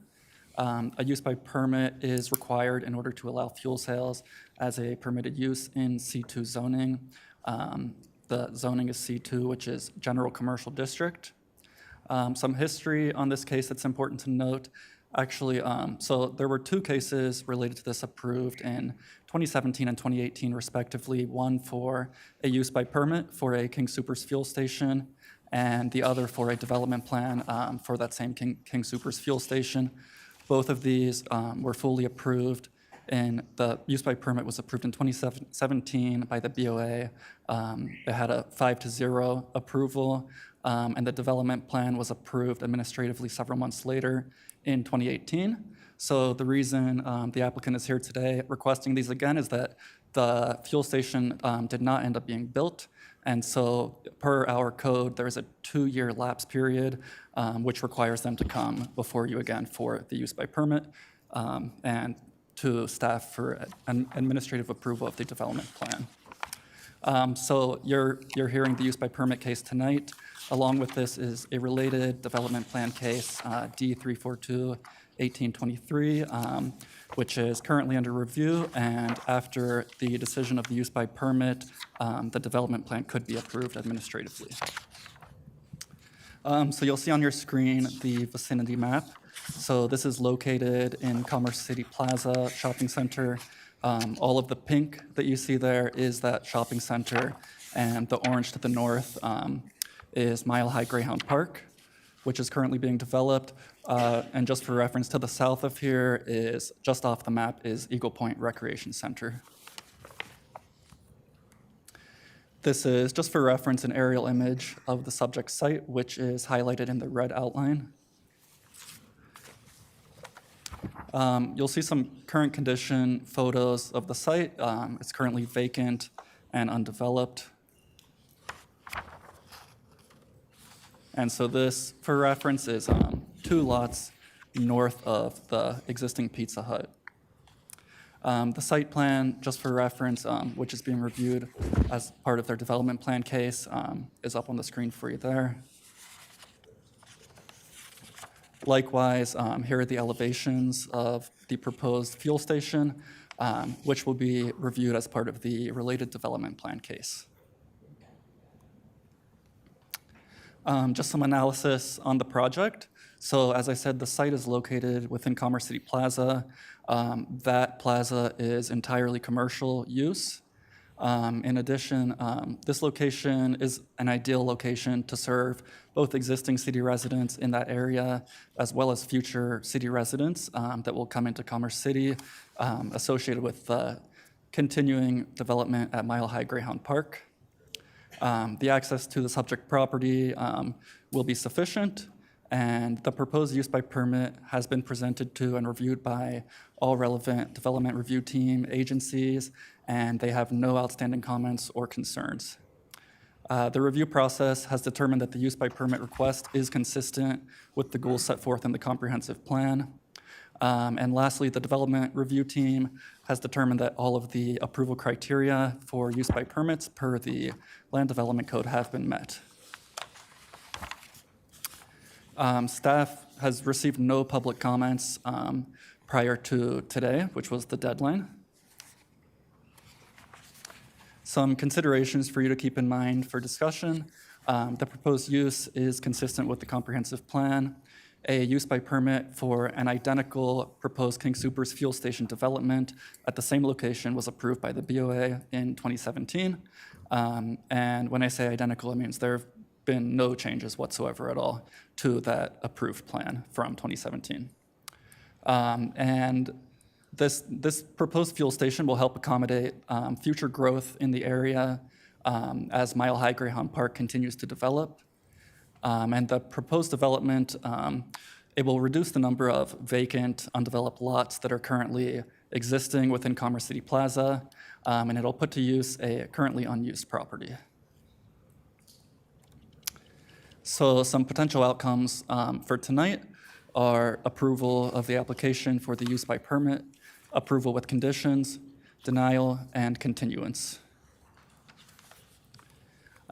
A use by permit is required in order to allow fuel sales as a permitted use in C2 zoning. The zoning is C2, which is General Commercial District. Some history on this case that's important to note. Actually, so there were two cases related to this approved in 2017 and 2018 respectively, one for a use by permit for a King Soopers fuel station and the other for a development plan for that same King Soopers fuel station. Both of these were fully approved, and the use by permit was approved in 2017 by the BOA. It had a 5-0 approval, and the development plan was approved administratively several months later in 2018. So the reason the applicant is here today requesting these again is that the fuel station did not end up being built. And so per our code, there is a 2-year lapse period, which requires them to come before you again for the use by permit. And to staff for an administrative approval of the development plan. So you're hearing the use by permit case tonight. Along with this is a related development plan case, D342-1823, which is currently under review, and after the decision of the use by permit, the development plan could be approved administratively. So you'll see on your screen the vicinity map. So this is located in Commerce City Plaza Shopping Center. All of the pink that you see there is that shopping center, and the orange to the north is Mile High Greyhound Park, which is currently being developed. And just for reference, to the south of here is, just off the map, is Eagle Point Recreation Center. This is, just for reference, an aerial image of the subject site, which is highlighted in the red outline. You'll see some current condition photos of the site. It's currently vacant and undeveloped. And so this, for reference, is 2 lots north of the existing Pizza Hut. The site plan, just for reference, which is being reviewed as part of their development plan case, is up on the screen for you there. Likewise, here are the elevations of the proposed fuel station, which will be reviewed as part of the related development plan case. Just some analysis on the project. So as I said, the site is located within Commerce City Plaza. That plaza is entirely commercial use. In addition, this location is an ideal location to serve both existing city residents in that area as well as future city residents that will come into Commerce City associated with the continuing development at Mile High Greyhound Park. The access to the subject property will be sufficient, and the proposed use by permit has been presented to and reviewed by all relevant development review team agencies, and they have no outstanding comments or concerns. The review process has determined that the use by permit request is consistent with the goals set forth in the comprehensive plan. And lastly, the development review team has determined that all of the approval criteria for use by permits per the Land Development Code have been met. Staff has received no public comments prior to today, which was the deadline. Some considerations for you to keep in mind for discussion. The proposed use is consistent with the comprehensive plan. A use by permit for an identical proposed King Soopers fuel station development at the same location was approved by the BOA in 2017. And when I say identical, it means there have been no changes whatsoever at all to that approved plan from 2017. And this proposed fuel station will help accommodate future growth in the area as Mile High Greyhound Park continues to develop. And the proposed development, it will reduce the number of vacant, undeveloped lots that are currently existing within Commerce City Plaza, and it'll put to use a currently unused property. So some potential outcomes for tonight are approval of the application for the use by permit, approval with conditions, denial, and continuance.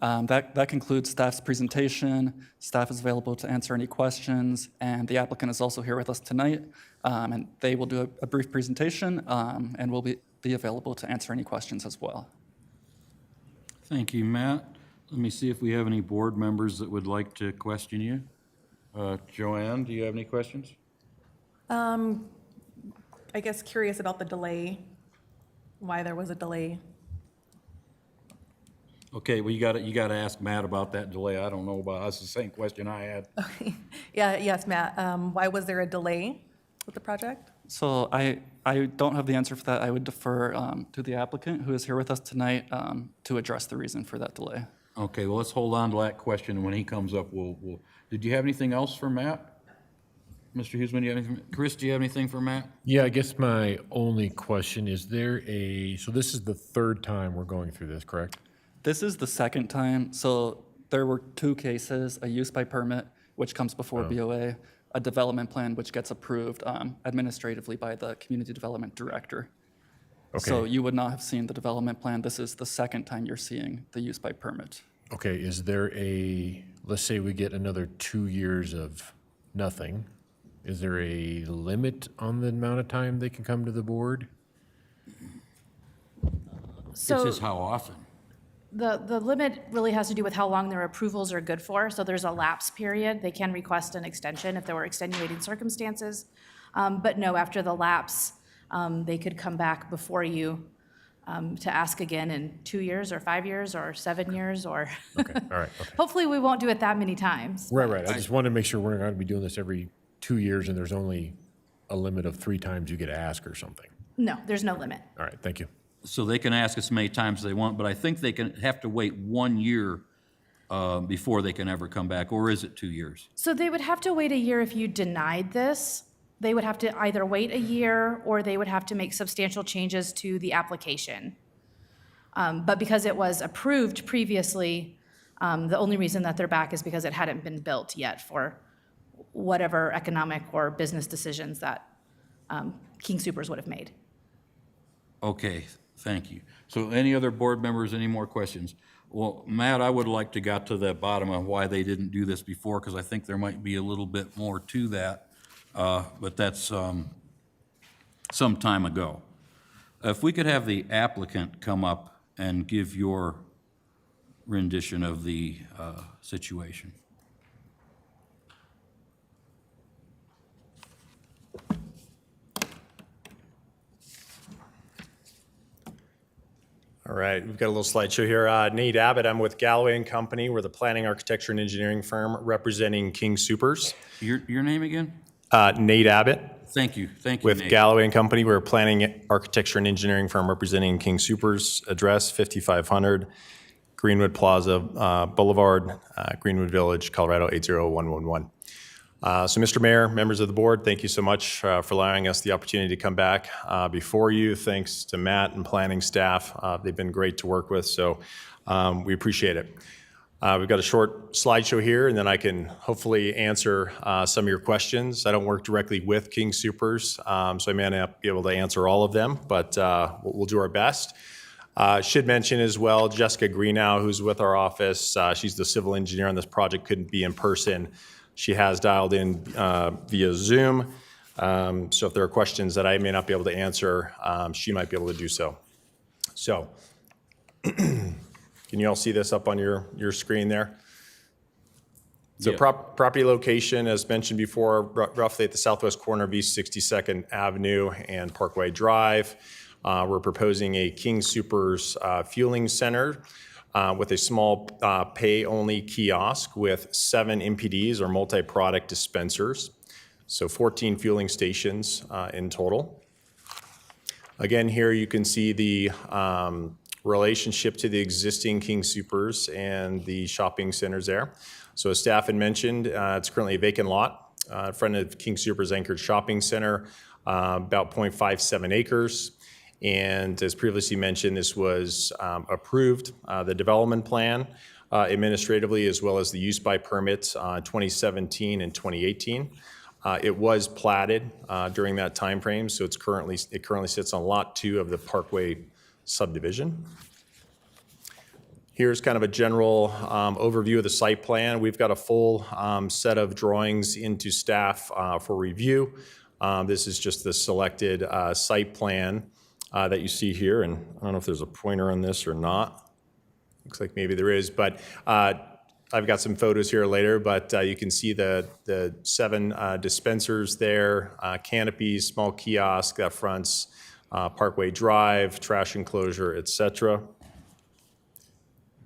That concludes staff's presentation. Staff is available to answer any questions, and the applicant is also here with us tonight, and they will do a brief presentation and will be available to answer any questions as well. Thank you, Matt. Let me see if we have any board members that would like to question you. Joanne, do you have any questions? I guess curious about the delay, why there was a delay. Okay, well, you gotta ask Matt about that delay. I don't know about, that's the same question I had. Yes, Matt, why was there a delay with the project? So I don't have the answer for that. I would defer to the applicant who is here with us tonight to address the reason for that delay. Okay, well, let's hold on to that question, and when he comes up, we'll, did you have anything else for Matt? Mr. Huseman, do you have anything? Chris, do you have anything for Matt? Yeah, I guess my only question, is there so this is the third time we're going through this, correct? This is the second time. So there were 2 cases, a use by permit, which comes before BOA, a development plan which gets approved administratively by the community development director. So Okay. you would not have seen the development plan. This is the second time you're seeing the use by permit. Okay, is there let's say we get another 2 years of nothing. Is there a limit on the amount of time they can come to the board? It's So just how often. The limit really has to do with how long their approvals are good for. So there's a lapse period. They can request an extension if there were extenuating circumstances. But no, after the lapse, they could come back before you to ask again in 2 years or 5 years or 7 years or. Okay, all right, okay. Hopefully, we won't do it that many times. Right. I just wanted to make sure we're not going to be doing this every 2 years and there's only a limit of 3 times you get to ask or something. No, there's no limit. All right, thank you. So they can ask as many times as they want, but I think they can have to wait 1 year before they can ever come back, or is it 2 years? So they would have to wait a year if you denied this. They would have to either wait a year or they would have to make substantial changes to the application. But because it was approved previously, the only reason that they're back is because it hadn't been built yet for whatever economic or business decisions that King Soopers would have made. Okay, thank you. So any other board members, any more questions? Well, Matt, I would like to get to the bottom of why they didn't do this before, because I think there might be a little bit more to that, but that's some time ago. If we could have the applicant come up and give your rendition of the situation. All right, we've got a little slideshow here. Nate Abbott, I'm with Galloway and Company. We're the planning, architecture, and engineering firm representing King Soopers. Your name again? Nate Abbott. Thank you, With Nate. Galloway and Company, we're a planning, architecture, and engineering firm representing King Soopers. Address 5500 Greenwood Plaza Boulevard, Greenwood Village, Colorado 80111. So, Mr. Mayor, members of the board, thank you so much for allowing us the opportunity to come back before you. Thanks to Matt and planning staff. They've been great to work with, so we appreciate it. We've got a short slideshow here, and then I can hopefully answer some of your questions. I don't work directly with King Soopers, so I may not be able to answer all of them, but we'll do our best. Should mention as well, Jessica Greenow, who's with our office, she's the civil engineer on this project, couldn't be in person. She has dialed in via Zoom, so if there are questions that I may not be able to answer, she might be able to do so. So, can you all see this up on your screen there? So Yeah. property location, as mentioned before, roughly at the southwest corner of East 62nd Avenue and Parkway Drive. We're proposing a King Soopers fueling center with a small pay-only kiosk with 7 MPDs or multi-product dispensers. So 14 fueling stations in total. Again, here you can see the relationship to the existing King Soopers and the shopping centers there. So as staff had mentioned, it's currently a vacant lot in front of King Soopers anchored shopping center, about 0.57 acres. And as previously mentioned, this was approved, the development plan administratively, as well as the use by permits 2017 and 2018. It was platted during that time frame, so it currently sits on Lot 2 of the Parkway subdivision. Here's kind of a general overview of the site plan. We've got a full set of drawings into staff for review. This is just the selected site plan that you see here, and I don't know if there's a pointer on this or not. Looks like maybe there is, but I've got some photos here later, but you can see the 7 dispensers there, canopies, small kiosk that fronts Parkway Drive, trash enclosure, etc.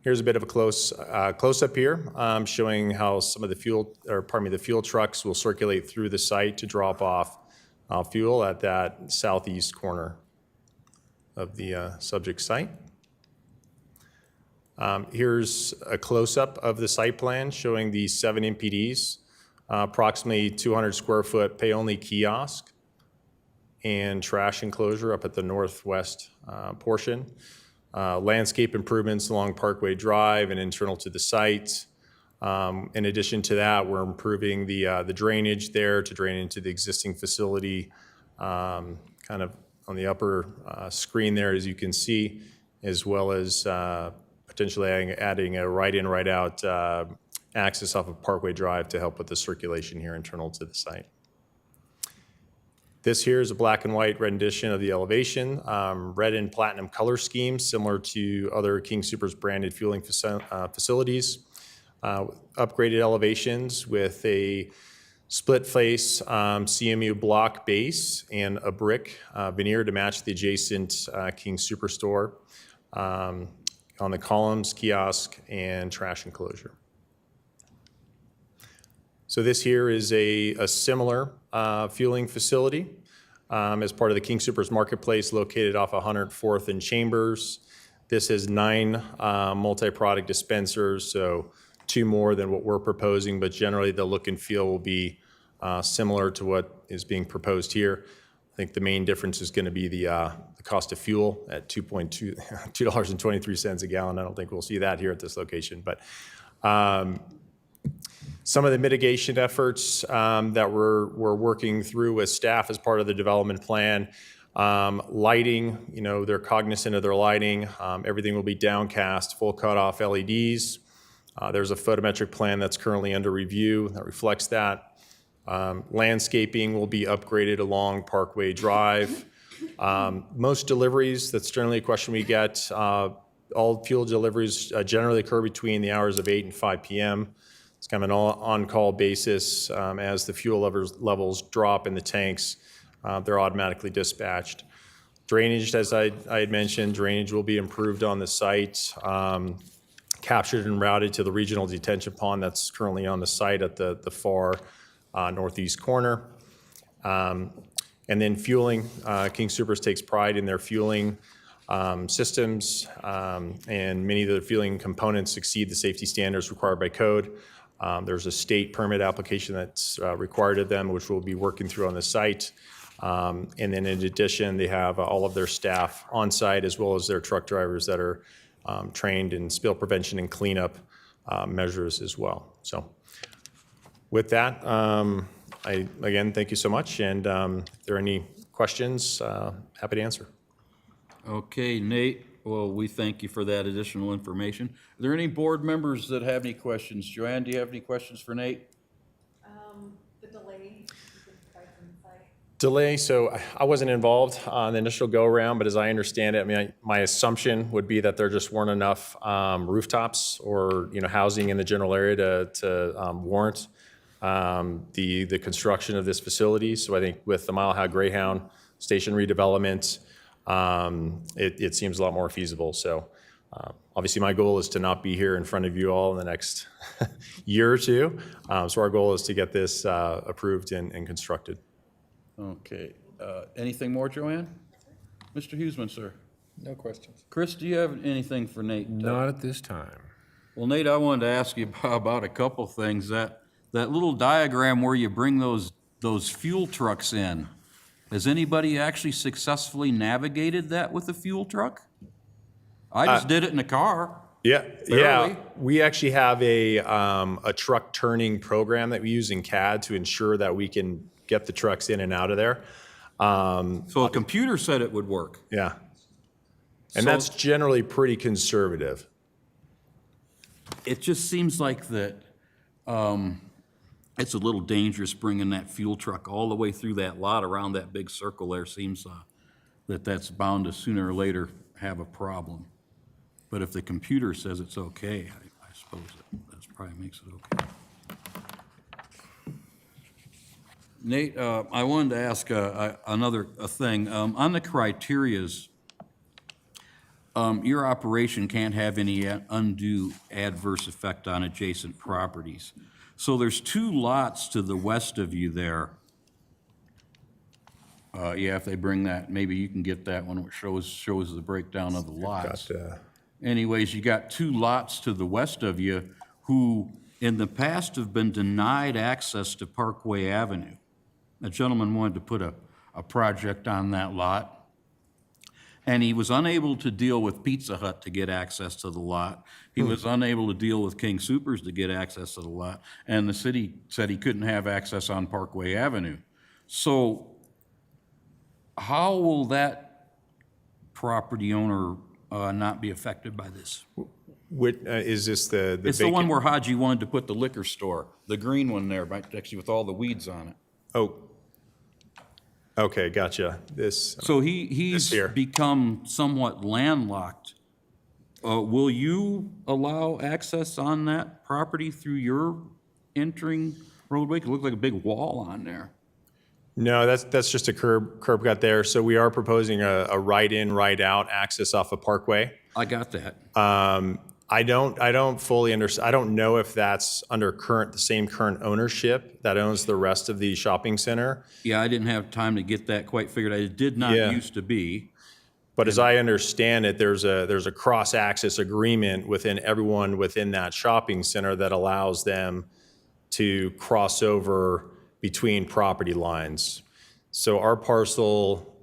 Here's a bit of a close-up here, showing how some of the fuel trucks will circulate through the site to drop off fuel at that southeast corner of the subject site. Here's a close-up of the site plan showing the 7 MPDs, approximately 200 square foot pay-only kiosk and trash enclosure up at the northwest portion. Landscape improvements along Parkway Drive and internal to the site. In addition to that, we're improving the drainage there to drain into the existing facility, kind of on the upper screen there, as you can see, as well as potentially adding a right-in, right-out access off of Parkway Drive to help with the circulation here internal to the site. This here is a black and white rendition of the elevation, red and platinum color scheme, similar to other King Soopers branded fueling facilities. Upgraded elevations with a split face CMU block base and a brick veneer to match the adjacent King Superstore on the columns, kiosk, and trash enclosure. So this here is a similar fueling facility as part of the King Soopers Marketplace located off 104th and Chambers. This has 9 multi-product dispensers, so 2 more than what we're proposing, but generally the look and feel will be similar to what is being proposed here. I think the main difference is going to be the cost of fuel at $2.23 a gallon. I don't think we'll see that here at this location, but some of the mitigation efforts that we're working through with staff as part of the development plan. Lighting, they're cognizant of their lighting. Everything will be downcast, full cutoff LEDs. There's a photometric plan that's currently under review that reflects that. Landscaping will be upgraded along Parkway Drive. Most deliveries, that's generally a question we get. All fuel deliveries generally occur between the hours of 8 and 5 p.m. It's kind of an on-call basis. As the fuel levels drop in the tanks, they're automatically dispatched. Drainage, as I had mentioned, drainage will be improved on the site, captured and routed to the regional detention pond that's currently on the site at the far northeast corner. And then fueling, King Soopers takes pride in their fueling systems, and many of the fueling components exceed the safety standards required by code. There's a state permit application that's required of them, which we'll be working through on the site. And then in addition, they have all of their staff on site as well as their truck drivers that are trained in spill prevention and cleanup measures as well. So with that, again, thank you so much. And if there are any questions, happy to answer. Okay, Nate, well, we thank you for that additional information. Are there any board members that have any questions? Joanne, do you have any questions for Nate? The delay. Delay, so I wasn't involved on the initial go-around, but as I understand it, I mean, my assumption would be that there just weren't enough rooftops or, housing in the general area to warrant the construction of this facility. So I think with the Mile High Greyhound station redevelopment, it seems a lot more feasible. So obviously my goal is to not be here in front of you all in the next year or two. So our goal is to get this approved and constructed. Okay, anything more, Joanne? Mr. Huseman, sir? No questions. Chris, do you have anything for Nate? Not at this time. Well, Nate, I wanted to ask you about a couple things. That little diagram where you bring those fuel trucks in, has anybody actually successfully navigated that with a fuel truck? I just did it in a car. Yeah, Barely. we actually have a truck turning program that we use in CAD to ensure that we can get the trucks in and out of there. So a computer said it would work. Yeah. And So- that's generally pretty conservative. It just seems like that it's a little dangerous bringing that fuel truck all the way through that lot around that big circle there. Seems that's bound to sooner or later have a problem. But if the computer says it's okay, I suppose that probably makes it okay. Nate, I wanted to ask another thing. On the criterias, your operation can't have any undue adverse effect on adjacent properties. So there's 2 lots to the west of you there. Yeah, if they bring that, maybe you can get that one, which shows the breakdown of the lots. Anyways, you got 2 lots to the west of you who in the past have been denied access to Parkway Avenue. A gentleman wanted to put a project on that lot. and he was unable to deal with Pizza Hut to get access to the lot. He was unable to deal with King Soopers to get access to the lot, and the city said he couldn't have access on Parkway Avenue. So how will that property owner not be affected by this? Is this the It's the one vacant? where Haji wanted to put the liquor store, the green one there, actually with all the weeds on it. Oh, okay, gotcha. This, So he's here. become somewhat landlocked. Will you allow access on that property through your entering roadway? It looks like a big wall on there. no, that's just a curb cut there. So we are proposing a right-in, right-out access off of Parkway. I got that. I don't fully understand. I don't know if that's under the same current ownership that owns the rest of the shopping center. Yeah, I didn't have time to get that quite figured out. It did not Yeah. used to be. But as I understand it, there's a cross-access agreement within everyone within that shopping center that allows them to cross over between property lines. So our parcel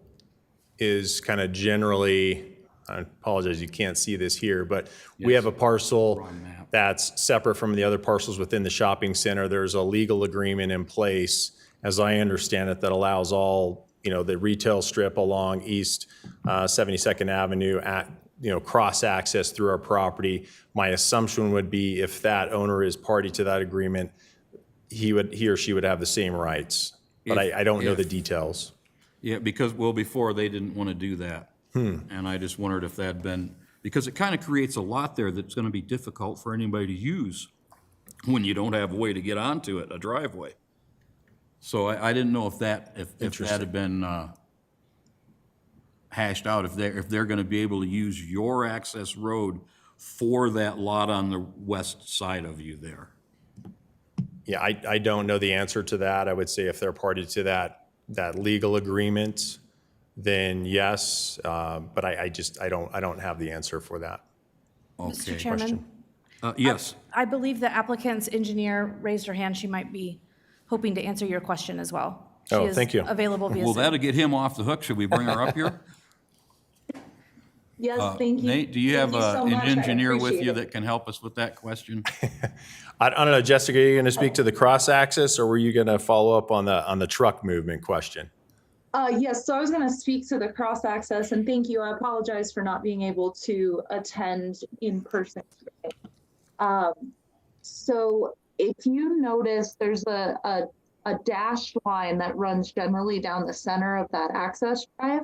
is kind of generally, I apologize, you can't see this here, but we have a parcel that's separate from the other parcels within the shopping center. There's a legal agreement in place, as I understand it, that allows all, the retail strip along East 72nd Avenue at, cross-access through our property. My assumption would be if that owner is party to that agreement, he or she would have the same rights. But I don't know the details. Yeah, because, before they didn't want to do that. And I just wondered if that had been, because it kind of creates a lot there that's going to be difficult for anybody to use when you don't have a way to get onto it, a driveway. So I didn't know if that had been hashed out, if they're going to be able to use your access road for that lot on the west side of you there. Yeah, I don't know the answer to that. I would say if they're party to that legal agreement, then yes, but I don't have the answer for that. Mr. Chairman? Yes. I believe the applicant's engineer raised her hand. She might be hoping to answer your question as well. She Oh, is thank you. Available via Well, Zoom. that'll get him off the hook. Should we bring her up here? Yes, thank you. Nate, do you have Thank so an much. I engineer with appreciate you it. that can help us with that question? I don't know, Jessica, are you going to speak to the cross-access, or were you going to follow up on the truck movement question? Yes, so I was going to speak to the cross-access, and thank you. I apologize for not being able to attend in person today. So if you notice, there's a dashed line that runs generally down the center of that access drive.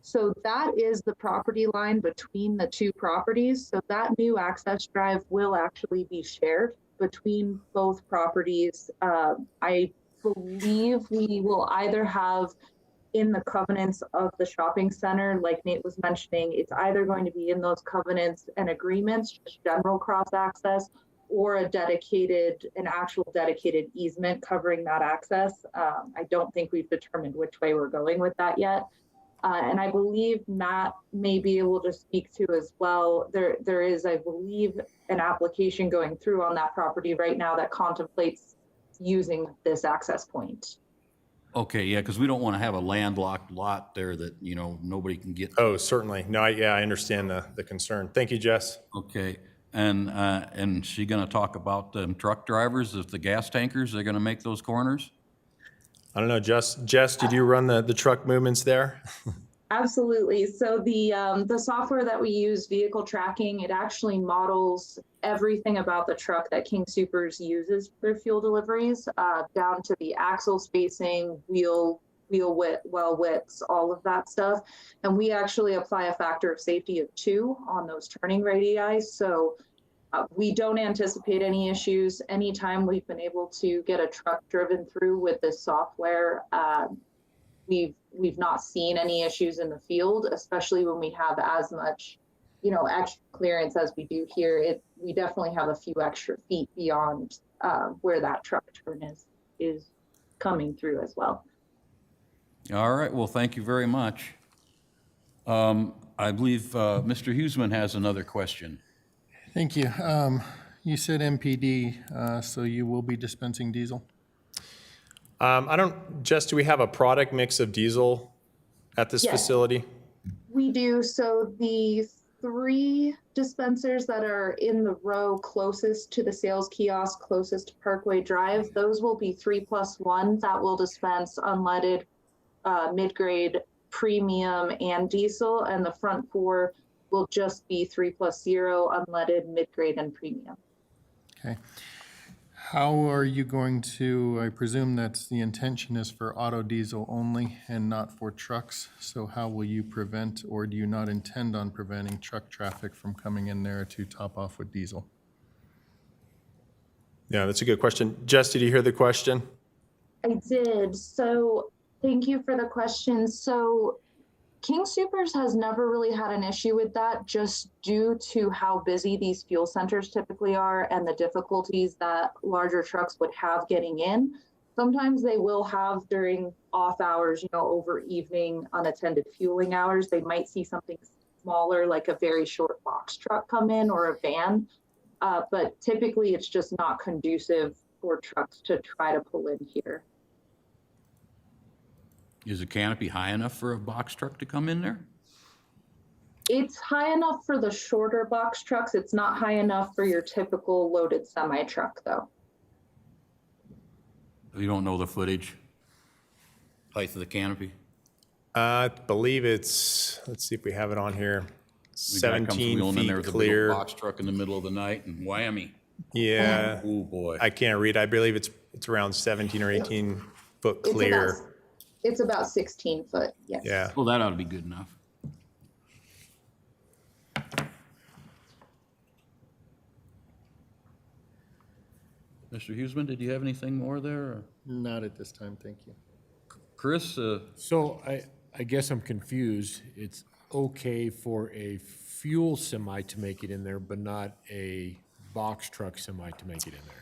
So that is the property line between the two properties. So that new access drive will actually be shared between both properties. I believe we will either have in the covenants of the shopping center, like Nate was mentioning, it's either going to be in those covenants and agreements, just general cross access, or an actual dedicated easement covering that access. I don't think we've determined which way we're going with that yet. And I believe Matt may be able to speak to as well. There is, I believe, an application going through on that property right now that contemplates using this access point. Okay, yeah, because we don't want to have a landlocked lot there that, nobody can get. Oh, certainly. No, I understand the concern. Thank you, Jess. Okay, and she going to talk about truck drivers, if the gas tankers, they're going to make those corners? I don't know, Jess, did you run the truck movements there? Absolutely. So the software that we use, vehicle tracking, it actually models everything about the truck that King Soopers uses for fuel deliveries, down to the axle spacing, wheel width, well widths, all of that stuff. And we actually apply a factor of safety of 2 on those turning radii. So we don't anticipate any issues. Anytime we've been able to get a truck driven through with this software, we've not seen any issues in the field, especially when we have as much, extra clearance as we do here. We definitely have a few extra feet beyond where that truck turn is coming through as well. All right, well, thank you very much. I believe Mr. Huseman has another question. Thank you. You said MPD, so you will be dispensing diesel? Jess, do we have a product mix of diesel at this Yes. facility? We do. So the 3 dispensers that are in the row closest to the sales kiosk, closest to Parkway Drive, those will be 3+1 that will dispense unleaded, mid-grade, premium, and diesel. And the front 4 will just be 3+0 unleaded, mid-grade, and premium. Okay. How are you going to, I presume that's the intention is for auto diesel only and not for trucks. So how will you prevent, or do you not intend on preventing truck traffic from coming in there to top off with diesel? Yeah, that's a good question. Jess, did you hear the question? I did. So thank you for the question. So King Soopers has never really had an issue with that, just due to how busy these fuel centers typically are and the difficulties that larger trucks would have getting in. Sometimes they will have during off hours, over evening unattended fueling hours, they might see something smaller like a very short box truck come in or a van. But typically it's just not conducive for trucks to try to pull in here. Is the canopy high enough for a box truck to come in there? It's high enough for the shorter box trucks. It's not high enough for your typical loaded semi truck, though. You don't know the footage, height of the canopy? I believe it's, let's see if we have it on here, The guy comes 17 wheeling in there feet with a big clear. box truck in the middle of the night and whammy. Yeah. Oh, boy. I can't read. I believe it's around 17 or 18 foot clear. It's about 16 foot, yes. Yeah. Well, that ought to be good enough. Mr. Huseman, did you have anything more there? Or? Not at this time, thank you. Chris? So I guess I'm confused. It's okay for a fuel semi to make it in there, but not a box truck semi to make it in there.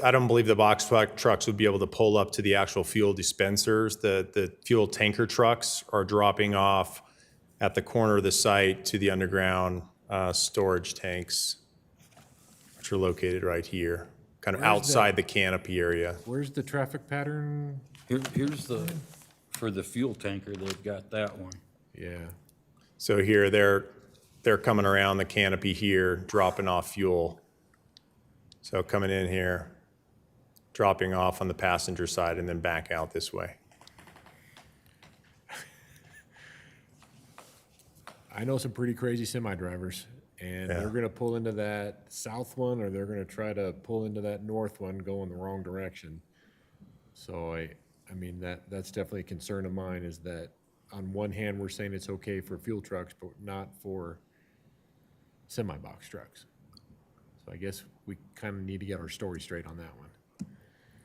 I don't believe the box trucks would be able to pull up to the actual fuel dispensers. The fuel tanker trucks are dropping off at the corner of the site to the underground storage tanks, which are located right here, kind of Where's outside the canopy area. Where's the traffic pattern? Here's for the fuel tanker, they've got that one. Yeah. So here, they're coming around the canopy here, dropping off fuel. So coming in here, dropping off on the passenger side, and then back out this way. I know some pretty crazy semi drivers, and Yeah. they're going to pull into that south one, or they're going to try to pull into that north one going the wrong direction. So I mean, that's definitely a concern of mine, is that on one hand, we're saying it's okay for fuel trucks, but not for semi-box trucks. So I guess we kind of need to get our story straight on that one.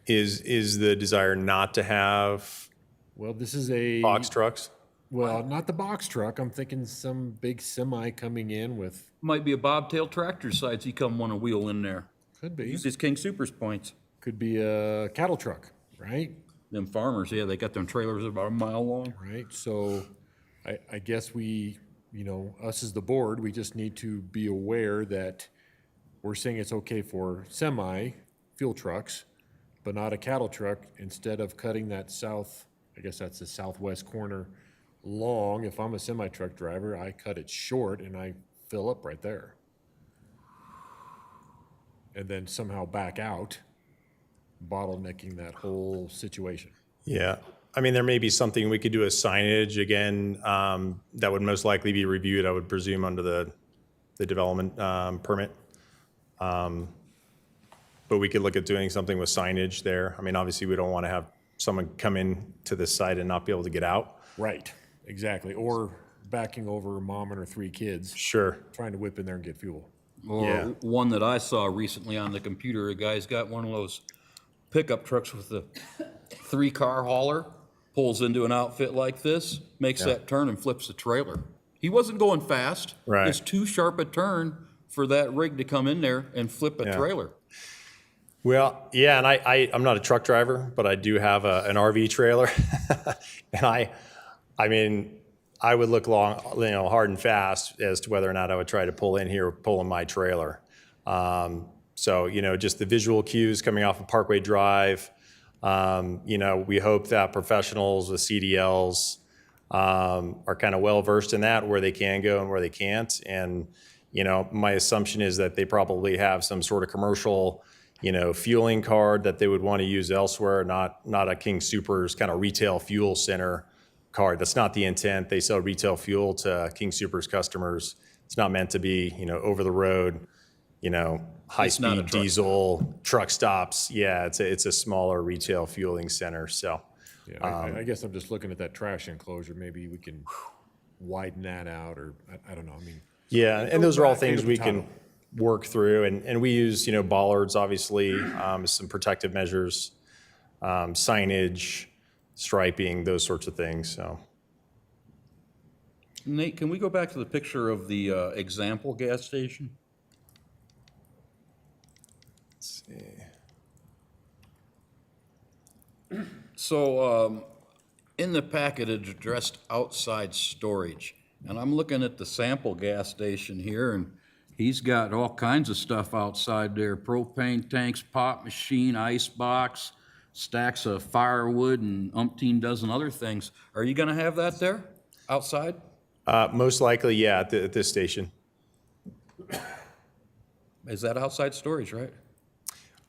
Is the desire not to have Well, this is a box trucks? Well, not the box truck. I'm thinking some big semi coming in with. Might be a bobtail tractor size he come want to wheel in there. Could be. Use his King Supers points. Could be a cattle truck, right? Them farmers, yeah, they got them trailers about a mile long. Right. So I guess we, us as the board, we just need to be aware that we're saying it's okay for semi fuel trucks, but not a cattle truck. Instead of cutting that south, I guess that's the southwest corner long. If I'm a semi truck driver, I cut it short and I fill up right there. And then somehow back out, bottlenecking that whole situation. Yeah. I mean, there may be something we could do as signage again, that would most likely be reviewed, I would presume, under the development permit. But we could look at doing something with signage there. I mean, obviously, we don't want to have someone come in to this site and not be able to get out. Right, exactly. Or backing over mom and her 3 kids. Sure. Trying to whip in there and get fuel. Or Yeah. one that I saw recently on the computer, a guy's got one of those pickup trucks with a 3-car hauler, pulls into an outfit like this, makes that turn and flips the trailer. He wasn't going fast. Right. It's too sharp a turn for that rig to come in there and flip a Yeah. trailer. Well, yeah, and I'm not a truck driver, but I do have an RV trailer. And I mean, I would look hard and fast as to whether or not I would try to pull in here or pull in my trailer. So, just the visual cues coming off of Parkway Drive. We hope that professionals with CDLs are kind of well-versed in that, where they can go and where they can't. And, you know, my assumption is that they probably have some sort of commercial, you know, fueling card that they would want to use elsewhere, not a King Soopers kind of retail fuel center card. That's not the intent. They sell retail fuel to King Soopers customers. It's not meant to be, you know, over the road, you know, not a high-speed truck diesel truck stops. Yeah, it's a smaller retail fueling center, so. Yeah, I guess I'm just looking at that trash enclosure. Maybe we can widen that out, or I don't know. I mean. Yeah, and those are all Potato, things we can potato. work through, and we use, you know, bollards, obviously, some protective measures, signage, striping, those sorts of things, so. Nate, can we go back to the picture of the example gas station? Let's see. So, in the packet, it addressed outside storage, and I'm looking at the sample gas station here, and he's got all kinds of stuff outside there: propane tanks, pop machine, ice box, stacks of firewood, and umpteen dozen other things. Are you gonna have that there, outside? Most likely, yeah, at this station. Is that outside storage, right?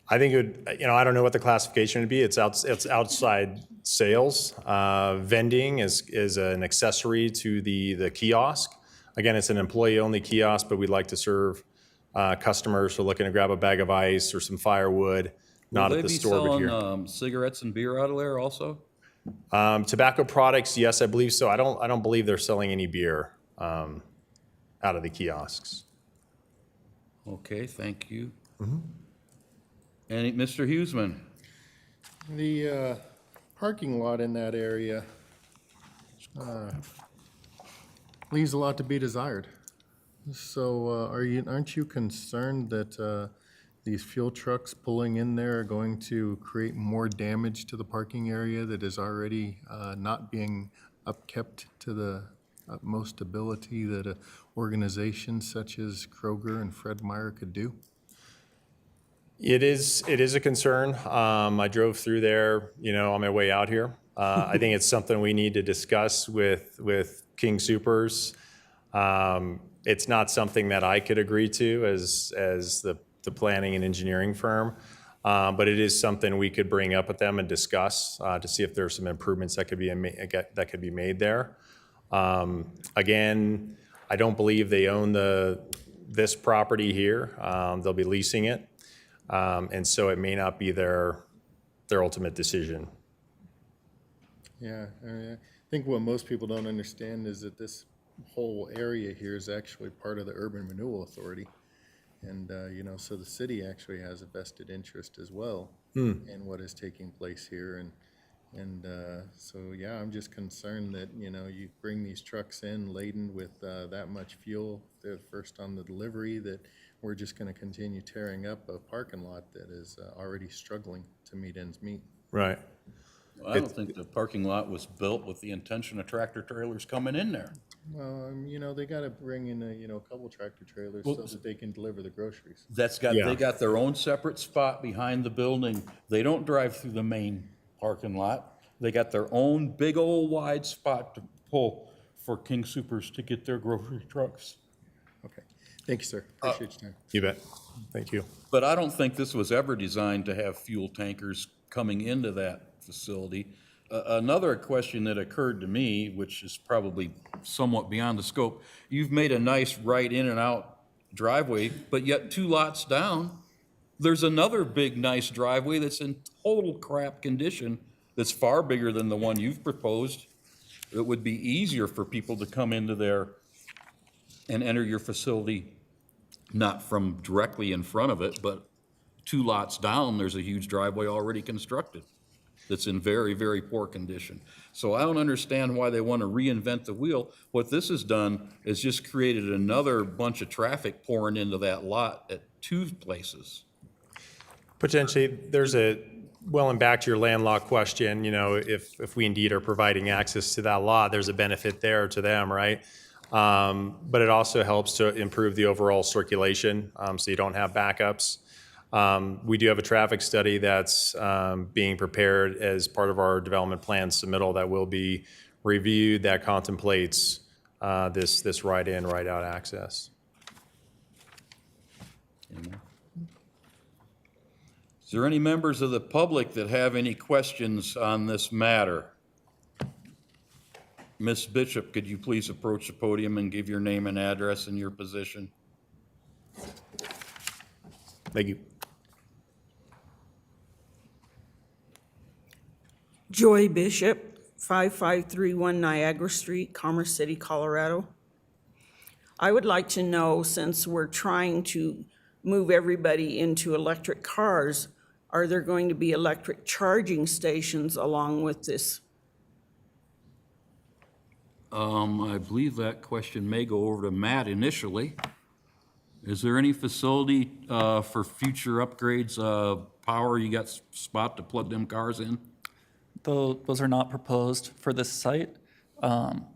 I think it would, you know, I don't know what the classification would be. It's outside sales. Vending is an accessory to the kiosk. Again, it's an employee-only kiosk, but we'd like to serve customers who are looking to grab a bag of ice or some firewood, not at the store, but Will here. they be selling cigarettes and beer out of there also? Tobacco products, yes, I believe so. I don't believe they're selling any beer out of the kiosks. Okay, thank you. And Mr. Huseman? The parking lot in that area leaves a lot to be desired. So aren't you concerned that these fuel trucks pulling in there are going to create more damage to the parking area that is already not being upkept to the utmost ability that an organization such as Kroger and Fred Meyer could do? It is a concern. I drove through there, you know, on my way out here. I think it's something we need to discuss with King Soopers. It's not something that I could agree to as the planning and engineering firm, but it is something we could bring up with them and discuss to see if there's some improvements that could be made there. Again, I don't believe they own this property here. They'll be leasing it. And so it may not be their ultimate decision. Yeah, I think what most people don't understand is that this whole area here is actually part of the Urban Renewal Authority. And, you know, so the city actually has a vested interest as well in what is taking place here. And so, yeah, I'm just concerned that, you know, you bring these trucks in laden with that much fuel, they're first on the delivery, that we're just going to continue tearing up a parking lot that is already struggling to meet ends meet. Right. I don't think the parking lot was built with the intention of tractor trailers coming in there. Well, you know, they got to bring in a couple tractor trailers so that they can deliver the groceries. They got their own separate spot behind the building. They don't drive through the main parking lot. They got their own big old wide spot to pull for King Soopers to get their grocery trucks. Okay. Thank you, sir. Appreciate your time. You bet. Thank you. But I don't think this was ever designed to have fuel tankers coming into that facility. Another question that occurred to me, which is probably somewhat beyond the scope, you've made a nice right in and out driveway, but yet 2 lots down, there's another big nice driveway that's in total crap condition that's far bigger than the one you've proposed. It would be easier for people to come into there and enter your facility, not from directly in front of it, but 2 lots down, there's a huge driveway already constructed that's in very, very poor condition. So I don't understand why they want to reinvent the wheel. What this has done is just created another bunch of traffic pouring into that lot at 2 places. Potentially, well, and back to your landlocked question, you know, if we indeed are providing access to that lot, there's a benefit there to them, right? But it also helps to improve the overall circulation, so you don't have backups. We do have a traffic study that's being prepared as part of our development plan submittal that will be reviewed that contemplates this right-in, right-out access. Is there any members of the public that have any questions on this matter? Ms. Bishop, could you please approach the podium and give your name and address and your position? Thank you. Joy Bishop, 5531 Niagara Street, Commerce City, Colorado. I would like to know, since we're trying to move everybody into electric cars, are there going to be electric charging stations along with this? I believe that question may go over to Matt initially. Is there any facility for future upgrades, power, you got spot to plug them cars in? Those are not proposed for this site.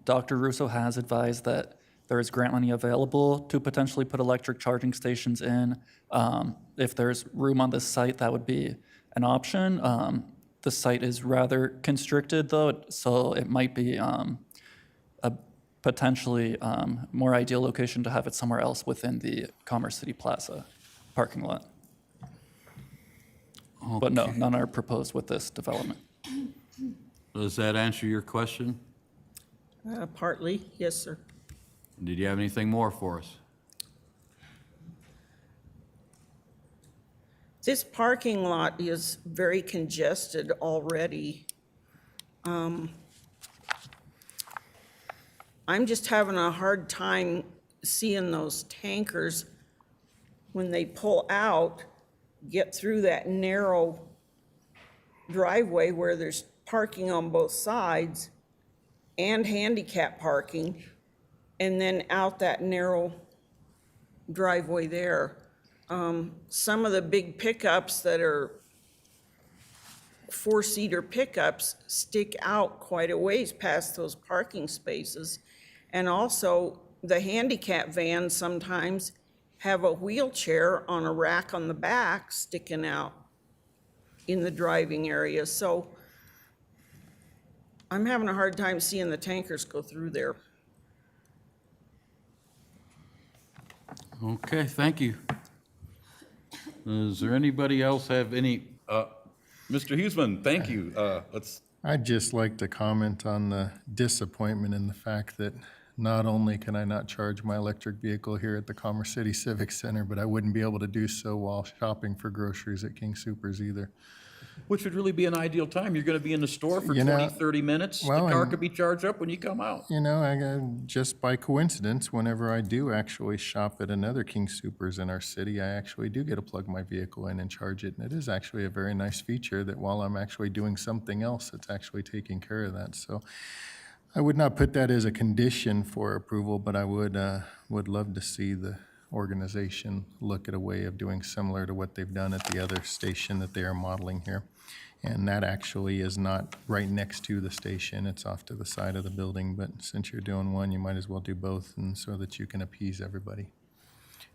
Dr. Russo has advised that there is grant money available to potentially put electric charging stations in. If there's room on this site, that would be an option. The site is rather constricted though, so it might be a potentially more ideal location to have it somewhere else within the Commerce City Plaza parking lot. But no, none are proposed with this development. Does that answer your question? Partly, yes, sir. Did you have anything more for us? This parking lot is very congested already. I'm just having a hard time seeing those tankers when they pull out, get through that narrow driveway where there's parking on both sides and handicap parking, and then out that narrow driveway there. Some of the big pickups that are four-seater pickups stick out quite a ways past those parking spaces. And also, the handicap vans sometimes have a wheelchair on a rack on the back sticking out in the driving area. So I'm having a hard time seeing the tankers go through there. Okay, thank you. Does there anybody else have any, Mr. Huesman, thank you. I'd just like to comment on the disappointment in the fact that not only can I not charge my electric vehicle here at the Commerce City Civic Center, but I wouldn't be able to do so while shopping for groceries at King Soopers either. Which would really be an ideal time. You're going to be in the store for You know, 20, 30 minutes. well, The car and- could be charged up when you come out. You know, just by coincidence, whenever I do actually shop at another King Soopers in our city, I actually do get to plug my vehicle in and charge it. And it is actually a very nice feature that while I'm actually doing something else, it's actually taking care of that. So I would not put that as a condition for approval, but I would love to see the organization look at a way of doing similar to what they've done at the other station that they are modeling here. And that actually is not right next to the station, it's off to the side of the building, but since you're doing one, you might as well do both, and so that you can appease everybody.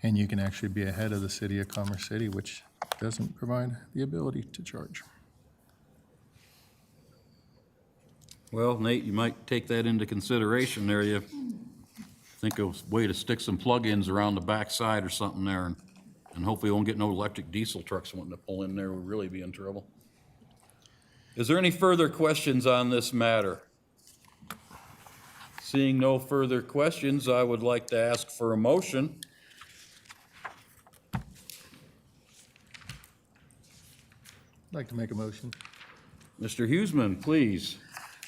And you can actually be ahead of the city of Commerce City, which doesn't provide the ability to charge. Well, Nate, you might take that into consideration there. You think of a way to stick some plug-ins around the backside or something there, and hopefully we won't get no electric diesel trucks wanting to pull in there. We'll really be in trouble. Is there any further questions on this matter? Seeing no further questions, I would like to ask for a motion. I'd like to make a motion. Mr. Huesman, please.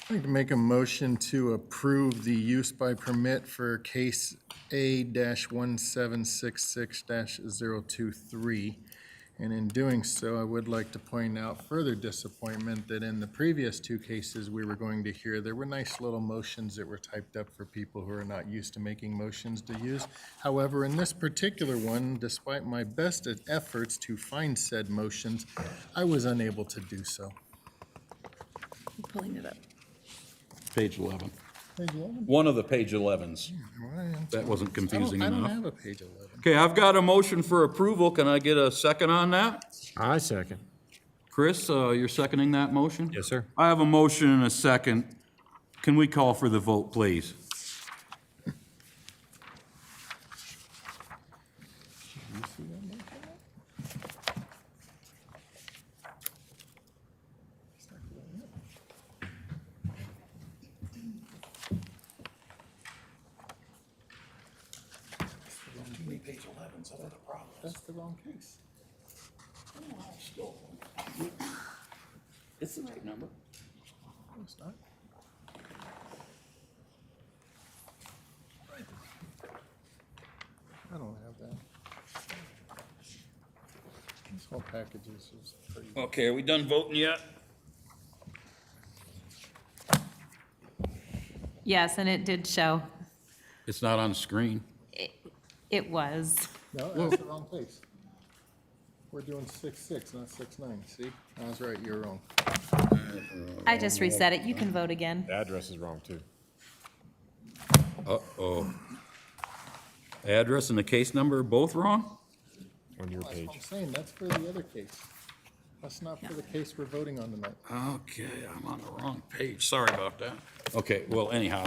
I'd like to make a motion to approve the use by permit for case A-1766-023. And in doing so, I would like to point out further disappointment that in the previous two cases we were going to hear, there were nice little motions that were typed up for people who are not used to making motions to use. However, in this particular one, despite my best efforts to find said motions, I was unable to do so. I'm pulling it up. Page 11. Page 11? One of the page 11s. That wasn't confusing I don't enough. have a page 11. Okay, I've got a motion for approval. Can I get a second on that? I second. Chris, you're seconding that motion? Yes, sir. I have a motion and a second Can we call for the vote, please? That's the wrong case. It's the right number. No, it's not. I don't have that. This whole package is just crazy. Okay, are we done voting yet? Yes, and it did show. It's not on the screen. It was. No, that's the wrong case. We're doing 6-6, not 6-9. See? I was right, you're wrong. I just reset it. You can vote again. The address is wrong too. Uh-oh. Address and the case number are both wrong? On your That's page. what I'm saying, that's for the other case. That's not for the case we're voting on tonight. Okay, I'm on the wrong page. Sorry about that. Okay, well, anyhow.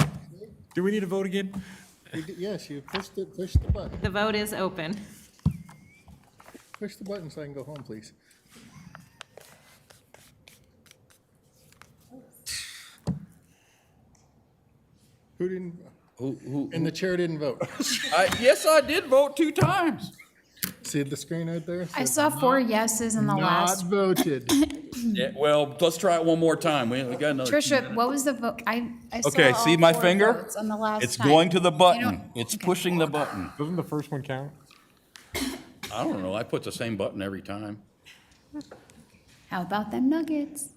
Do we need to vote again? Yes, you push the button. The vote is open. Push the button so I can go home, please. Who didn't, and the chair didn't vote. Yes, I did vote 2 times. See the screen right there? I Says saw 4 yeses in the Not last. voted. Yeah, well, let's try it one more time. We got another. Tricia, what was the vote? I saw Okay, see all my 4 finger? votes on the last It's time. going to the You button. don't- It's pushing the button. Doesn't the first one count? I don't know. I put the same button every time. How about them nuggets?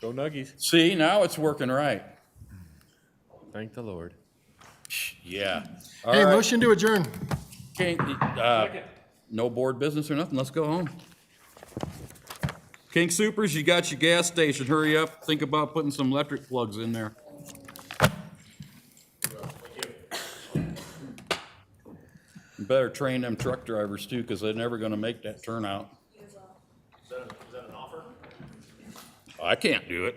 Go Nuggies. See, now it's working right. Thank the Lord. Yeah. All Hey, right. motion to adjourn. Okay, no board business or nothing. Let's go home. King Supers, you got your gas station. Hurry up. Think about putting some electric plugs in there. You better train them truck drivers too, because they're never gonna make that turnout. Is that an offer? I can't do it.